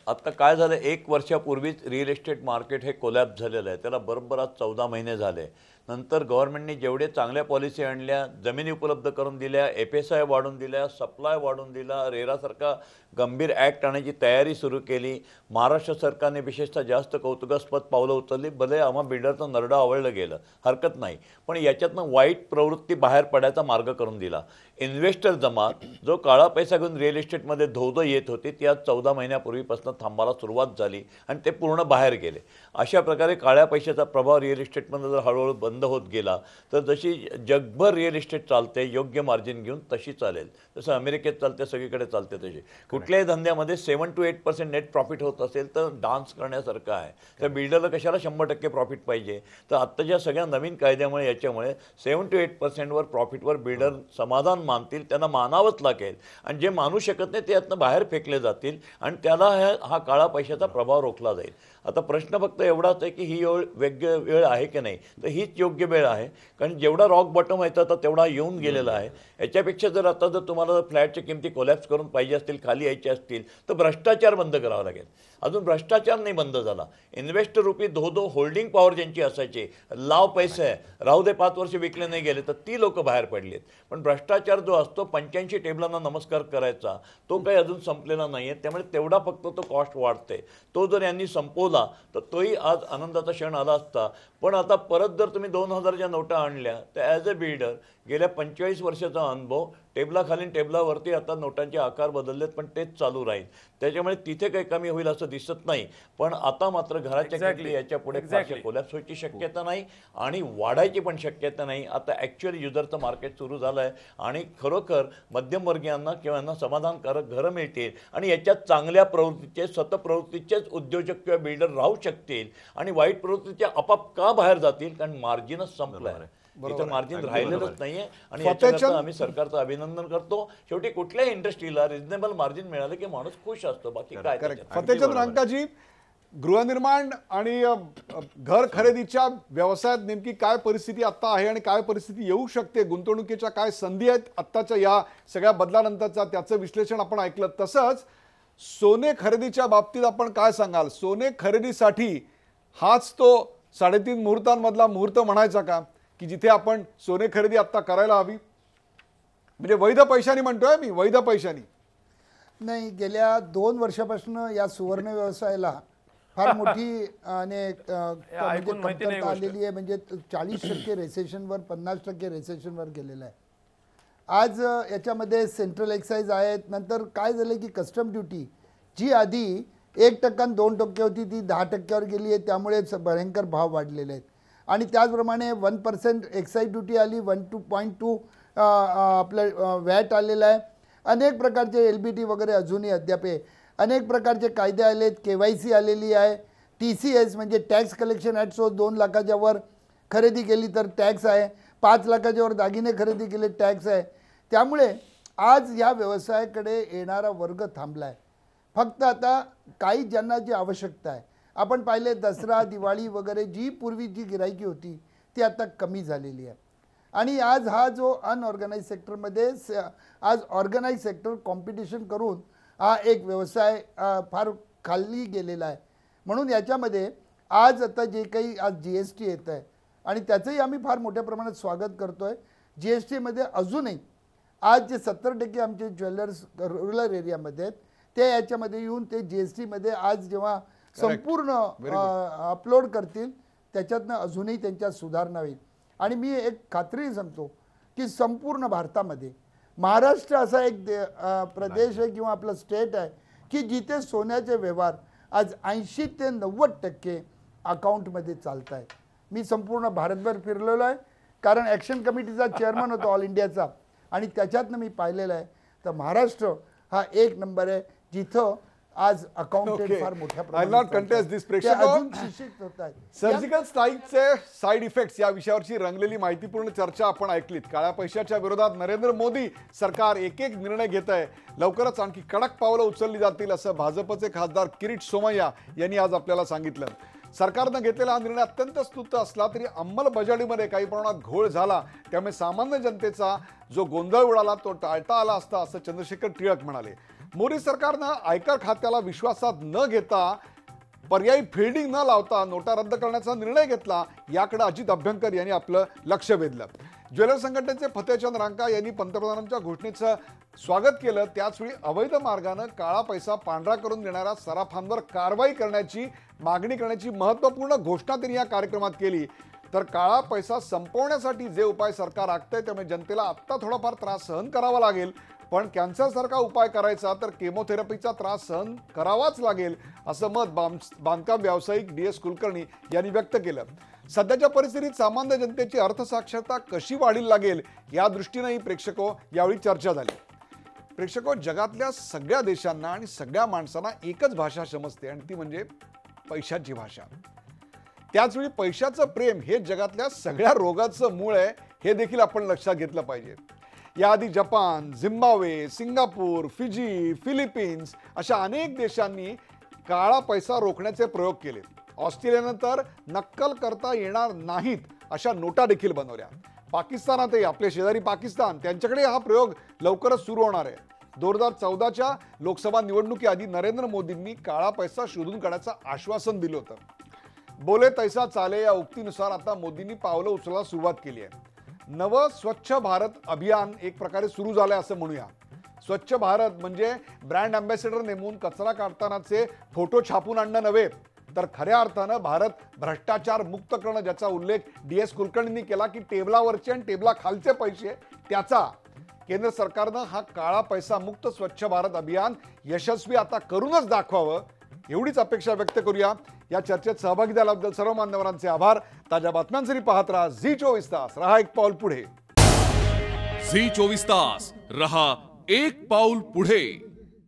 आता काय झालं, 1 वर्षापूर्वीच रिअल इस्टेट मार्केट हे कोलॅप्स झालेलं आहे. त्याला बरोबर आज 14 महिने झाले. नंतर गव्हर्नमेंटने जेवढे चांगल्या पॉलिसी आणल्या, जमिनी उपलब्ध करून दिल्या, FSI वाढवून दिल्या, सप्लाय वाढवून दिला, रेरासारखा गंभीर ॲक्ट आणायची तयारी सुरू केली. महाराष्ट्र सरकारने विशेषतः जास्त कौतुकास्पद पावलं उचलली. भले आम्हा बिल्डरचं नरडं आवळलं गेलं, हरकत नाही, पण याच्यातनं वाईट प्रवृत्ती बाहेर पडायचा मार्ग करून दिला. इन्व्हेस्टर जमात जो काळा पैसा घेऊन रिअल इस्टेटमध्ये धोधो येत होती, ती आज 14 महिन्यापूर्वीपासून थांबायला सुरुवात झाली आणि ते पूर्ण बाहेर गेले. अशा प्रकारे काळ्या पैशाचा प्रभाव रिअल इस्टेटमध्ये जर हळूहळू बंद होत गेला तर जशी जगभर रिअल इस्टेट चालते योग्य मार्जिन घेऊन, तशी चालेल. जसं अमेरिकेत चालते, सगळीकडे चालते तशी. कुठल्याही धंद्यामध्ये 7 to 8% नेट प्रॉफिट होत असेल तर डान्स करण्यासारखं आहे. तर बिल्डरला कशाला 100% प्रॉफिट पाहिजे? तर आत्ताच्या सगळ्या नवीन कायद्यामुळे याच्यामुळे 7 to 8% प्रॉफिटवर बिल्डर समाधान मानतील, त्यांना मानावंच लागेल. आणि जे मानू शकत नाही ते यातनं बाहेर फेकले जातील आणि त्याला हा काळा पैशाचा प्रभाव रोखला जाईल. आता प्रश्न फक्त एवढाच आहे की ही योग्य वेळ आहे की नाही. तर हीच योग्य वेळ आहे, कारण जेवढा रॉक बॉटम व्हायचा तर तेवढा येऊन गेलेला आहे. याच्यापेक्षा जर तुम्हाला फ्लॅटच्या किमती कोलॅप्स करून पाहिजे असतील, खाली यायचे असतील, तर भ्रष्टाचार बंद करावा लागेल. अजून भ्रष्टाचार नाही बंद झाला. इन्व्हेस्टर रुपी धोधो होल्डिंग पॉवर ज्यांची असायची, लाव पैसे आहे, राहू दे 5 वर्ष विकले नाही गेले, तर ती लोक बाहेर पडली आहेत. पण भ्रष्टाचार जो असतो 85 टेबलांना नमस्कार करायचा, तो काही अजून संपलेला नाही आहे. त्यामुळे तेवढा फक्त तो कॉस्ट वाढते. तो जर यांनी संपवला तर तोही आज आनंदाचा क्षण आला असता. पण आता परत जर तुम्ही 2000च्या नोटा आणल्या तर ॲज अ बिल्डर गेल्या 45 वर्षाचा अनुभव, टेबलाखालील टेबलावरती आता नोटांचे आकार बदललेत, पण तेच चालू राहील. त्याच्यामुळे तिथे काही कमी होईल असं दिसत नाही. पण आता मात्र घराच्या किमती याच्या पुढे कोलॅप्स व्हायची शक्यता नाही आणि वाढायची पण शक्यता नाही. आता ॲक्च्युअली युजरचं मार्केट सुरू झालं आहे आणि खरोखर मध्यमवर्गीयांना किंवा यांना समाधानकारक घरं मिळतील आणि याच्यात चांगल्या प्रवृत्तीचे, सतप्रवृत्तीचेच उद्योजक किंवा बिल्डर राहू शकतील आणि वाईट प्रवृत्तीचे आपाप का बाहेर जातील? कारण मार्जिनच संपलं आहे. इथं मार्जिन राहिलेलंच नाहीये आणि याच्याकरता आम्ही सरकारचं अभिनंदन करतो. शेवटी कुठल्याही इंडस्ट्रीला रिझनेबल मार्जिन मिळालं की माणूस खुश असतो, बाकी काय. फतेचंद रंकाजी, गृहनिर्माण आणि घर खरेदीच्या व्यवसायात नेमकी काय परिस्थिती आता आहे आणि काय परिस्थिती येऊ शकते? गुंतवणुकीच्या काय संधी आहेत आत्ताच्या या सगळ्या बदलानंतरचा, त्याचं विश्लेषण आपण ऐकलं. तसंच सोने खरेदीच्या बाबतीत आपण काय सांगाल? सोने खरेदीसाठी हाच तो 3.5 मुहूर्तांमधला मुहूर्त म्हणायचा का, की जिथे आपण सोने खरेदी आत्ता करायला हवी? म्हणजे वैध पैशानी म्हणतोय मी, वैध पैशानी नाही. गेल्या 2 वर्षापासून या सुवर्ण व्यवसायाला फार मोठी आणि कमतरता आलेली आहे. म्हणजे 40% रेसेशनवर, 50% रेसेशनवर गेलेलं आहे. आज याच्यामध्ये सेंट्रल एक्साईज आहेत. नंतर काय झालं की कस्टम ड्युटी जी आधी 1% आणि 2% होती ती 10%वर गेली आहे. त्यामुळे भयंकर भाव वाढलेले आहेत. आणि त्याचप्रमाणे 1% एक्साईज ड्युटी आली, 1.2 आपलं वॅट आलेलं आहे. अनेक प्रकारचे LBT वगैरे अजूनही अद्याप आहे. अनेक प्रकारचे कायदे आले आहेत. KYC आलेली आहे. TCS म्हणजे टॅक्स कलेक्शन ॲक्ट, 2 लाखाच्या वर खरेदी केली तर टॅक्स आहे, 5 लाखाच्या वर दागिने खरेदी केले टॅक्स आहे. त्यामुळे आज या व्यवसायाकडे येणारा वर्ग थांबला आहे. फक्त आता काही ज्यांना जी आवश्यकता आहे, आपण पाहिले दसरा, दिवाळी वगैरे जी पूर्वी जी गिराईकी होती ती आता कमी झालेली आहे. आणि आज हा जो अनऑर्गनाइज सेक्टरमध्ये आज ऑर्गनाइज सेक्टर कॉम्पिटिशन करून हा एक व्यवसाय फार खाली गेलेला आहे. म्हणून याच्यामध्ये आज आता जे काही आज GST येत आहे आणि त्याचंही आम्ही फार मोठ्या प्रमाणात स्वागत करतो आहे. GSTमध्ये अजूनही आज जे 70% आमचे ज्वेलर्स रुरल एरियामध्ये आहेत ते याच्यामध्ये येऊन ते GSTमध्ये आज जेव्हा संपूर्ण अपलोड करतील त्याच्यातनं अजूनही त्यांच्यात सुधारणा होईल. आणि मी एक खात्री सांगतो की संपूर्ण भारतामध्ये महाराष्ट्र असा एक प्रदेश आहे किंवा आपलं स्टेट आहे की जिथे सोन्याचे व्यवहार आज 80 ते 90% अकाउंटमध्ये चालत आहेत. मी संपूर्ण भारतभर फिरलेलो आहे, कारण ॲक्शन कमिटीचा चेअरमन होतो ऑल इंडियाचा, आणि त्याच्यातनं मी पाहिलेलं आहे. तर महाराष्ट्र हा 1 नंबर आहे जिथं आज अकाउंटेड फार मोठ्या सर्जिकल स्ट्राईकचे साईड इफेक्ट्स या विषयावरची रंगलेली माहितीपूर्ण चर्चा आपण ऐकलीत. काळ्या पैशाच्या विरोधात नरेंद्र मोदी सरकार एक निर्णय घेत आहे. लवकरच आणखी कडक पावलं उचलली जातील असं भाजपचे खासदार किरीट सोमय्या यांनी आज आपल्याला सांगितलं. सरकारनं घेतलेला हा निर्णय अत्यंत स्तुत्य असला तरी अंमलबजावणीमध्ये काही प्रमाणात घोळ झाला, त्यामुळे सामान्य जनतेचा जो गोंधळ उडाला तो टाळता आला असता, असं चंद्रशेखर टिळक म्हणाले. मोदी सरकारनं आयकर खात्याला विश्वासात न घेता, पर्यायी फिल्डिंग न लावता नोटा रद्द करण्याचा निर्णय घेतला, याकडे अजित अभ्यंकर यांनी आपलं लक्ष वेधलं. ज्वेलर संघटनेचे फतेहचंद रांका यांनी पंतप्रधानांच्या घोषणेचं स्वागत केलं. त्याचवेळी अवैध मार्गानं काळा पैसा पांढरा करून देणाऱ्या सराफांवर कारवाई करण्याची मागणी करण्याची महत्त्वपूर्ण घोषणा त्यांनी या कार्यक्रमात केली. तर काळा पैसा संपवण्यासाठी जे उपाय सरकार आखतंय त्यामुळे जनतेला आत्ता थोडाफार त्रास सहन करावा लागेल, पण कॅन्सरसारखा उपाय करायचा तर केमोथेरपीचा त्रास सहन करावाच लागेल, असं मत बांधकाम व्यावसायिक DS कुलकर्णी यांनी व्यक्त केलं. सध्याच्या परिस्थितीत सामान्य जनतेची अर्थसाक्षरता कशी वाढीला लागेल या दृष्टीनेही प्रेक्षको यावेळी चर्चा झाली. प्रेक्षको, जगातल्या सगळ्या देशांना आणि सगळ्या माणसांना एकच भाषा समजते आणि ती म्हणजे पैशाची भाषा. त्याचवेळी पैशाचं प्रेम हे जगातल्या सगळ्या रोगाचं मूळ आहे, हे देखील आपण लक्षात घेतलं पाहिजे. याआधी Japan, Zimbabwe, Singapore, Fiji, Philippines अशा अनेक देशांनी काळा पैसा रोखण्याचे प्रयोग केले. ऑस्ट्रेलियानंतर नक्कल करता येणार नाहीत अशा नोटा देखील बनवल्या. पाकिस्तानातही आपले शेजारी पाकिस्तान त्यांच्याकडे हा प्रयोग लवकरच सुरू होणार आहे. 2014च्या लोकसभा निवडणुकीआधी नरेंद्र मोदींनी काळा पैसा शोधून काढण्याचं आश्वासन दिलं होतं. बोले तैसा चाले या उक्तीनुसार आता मोदींनी पावलं उचलायला सुरुवात केली आहे. नवं स्वच्छ भारत अभियान एक प्रकारे सुरू झालंय असं म्हणूया. स्वच्छ भारत म्हणजे ब्रँड अँबॅसेडर नेमून कचरा काढतानाचे फोटो छापून आणणं नव्हे, तर खऱ्या अर्थानं भारत भ्रष्टाचार मुक्त करणं, ज्याचा उल्लेख DS कुलकर्णींनी केला की टेबलावरचे आणि टेबलाखालचे पैसे त्याचा. केंद्र सरकारनं हा काळा पैसा मुक्त स्वच्छ भारत अभियान यशस्वी आता करूनच दाखवावं, एवढीच अपेक्षा व्यक्त करूया. या चर्चेत सहभागी झाल्याबद्दल सर्व मान्यवरांचे आभार. ताज्या बातम्यांसाठी पाहत राहा झी 24 तास. रहा एक पाऊल पुढे. झी 24 तास रहा एक पाऊल पुढे.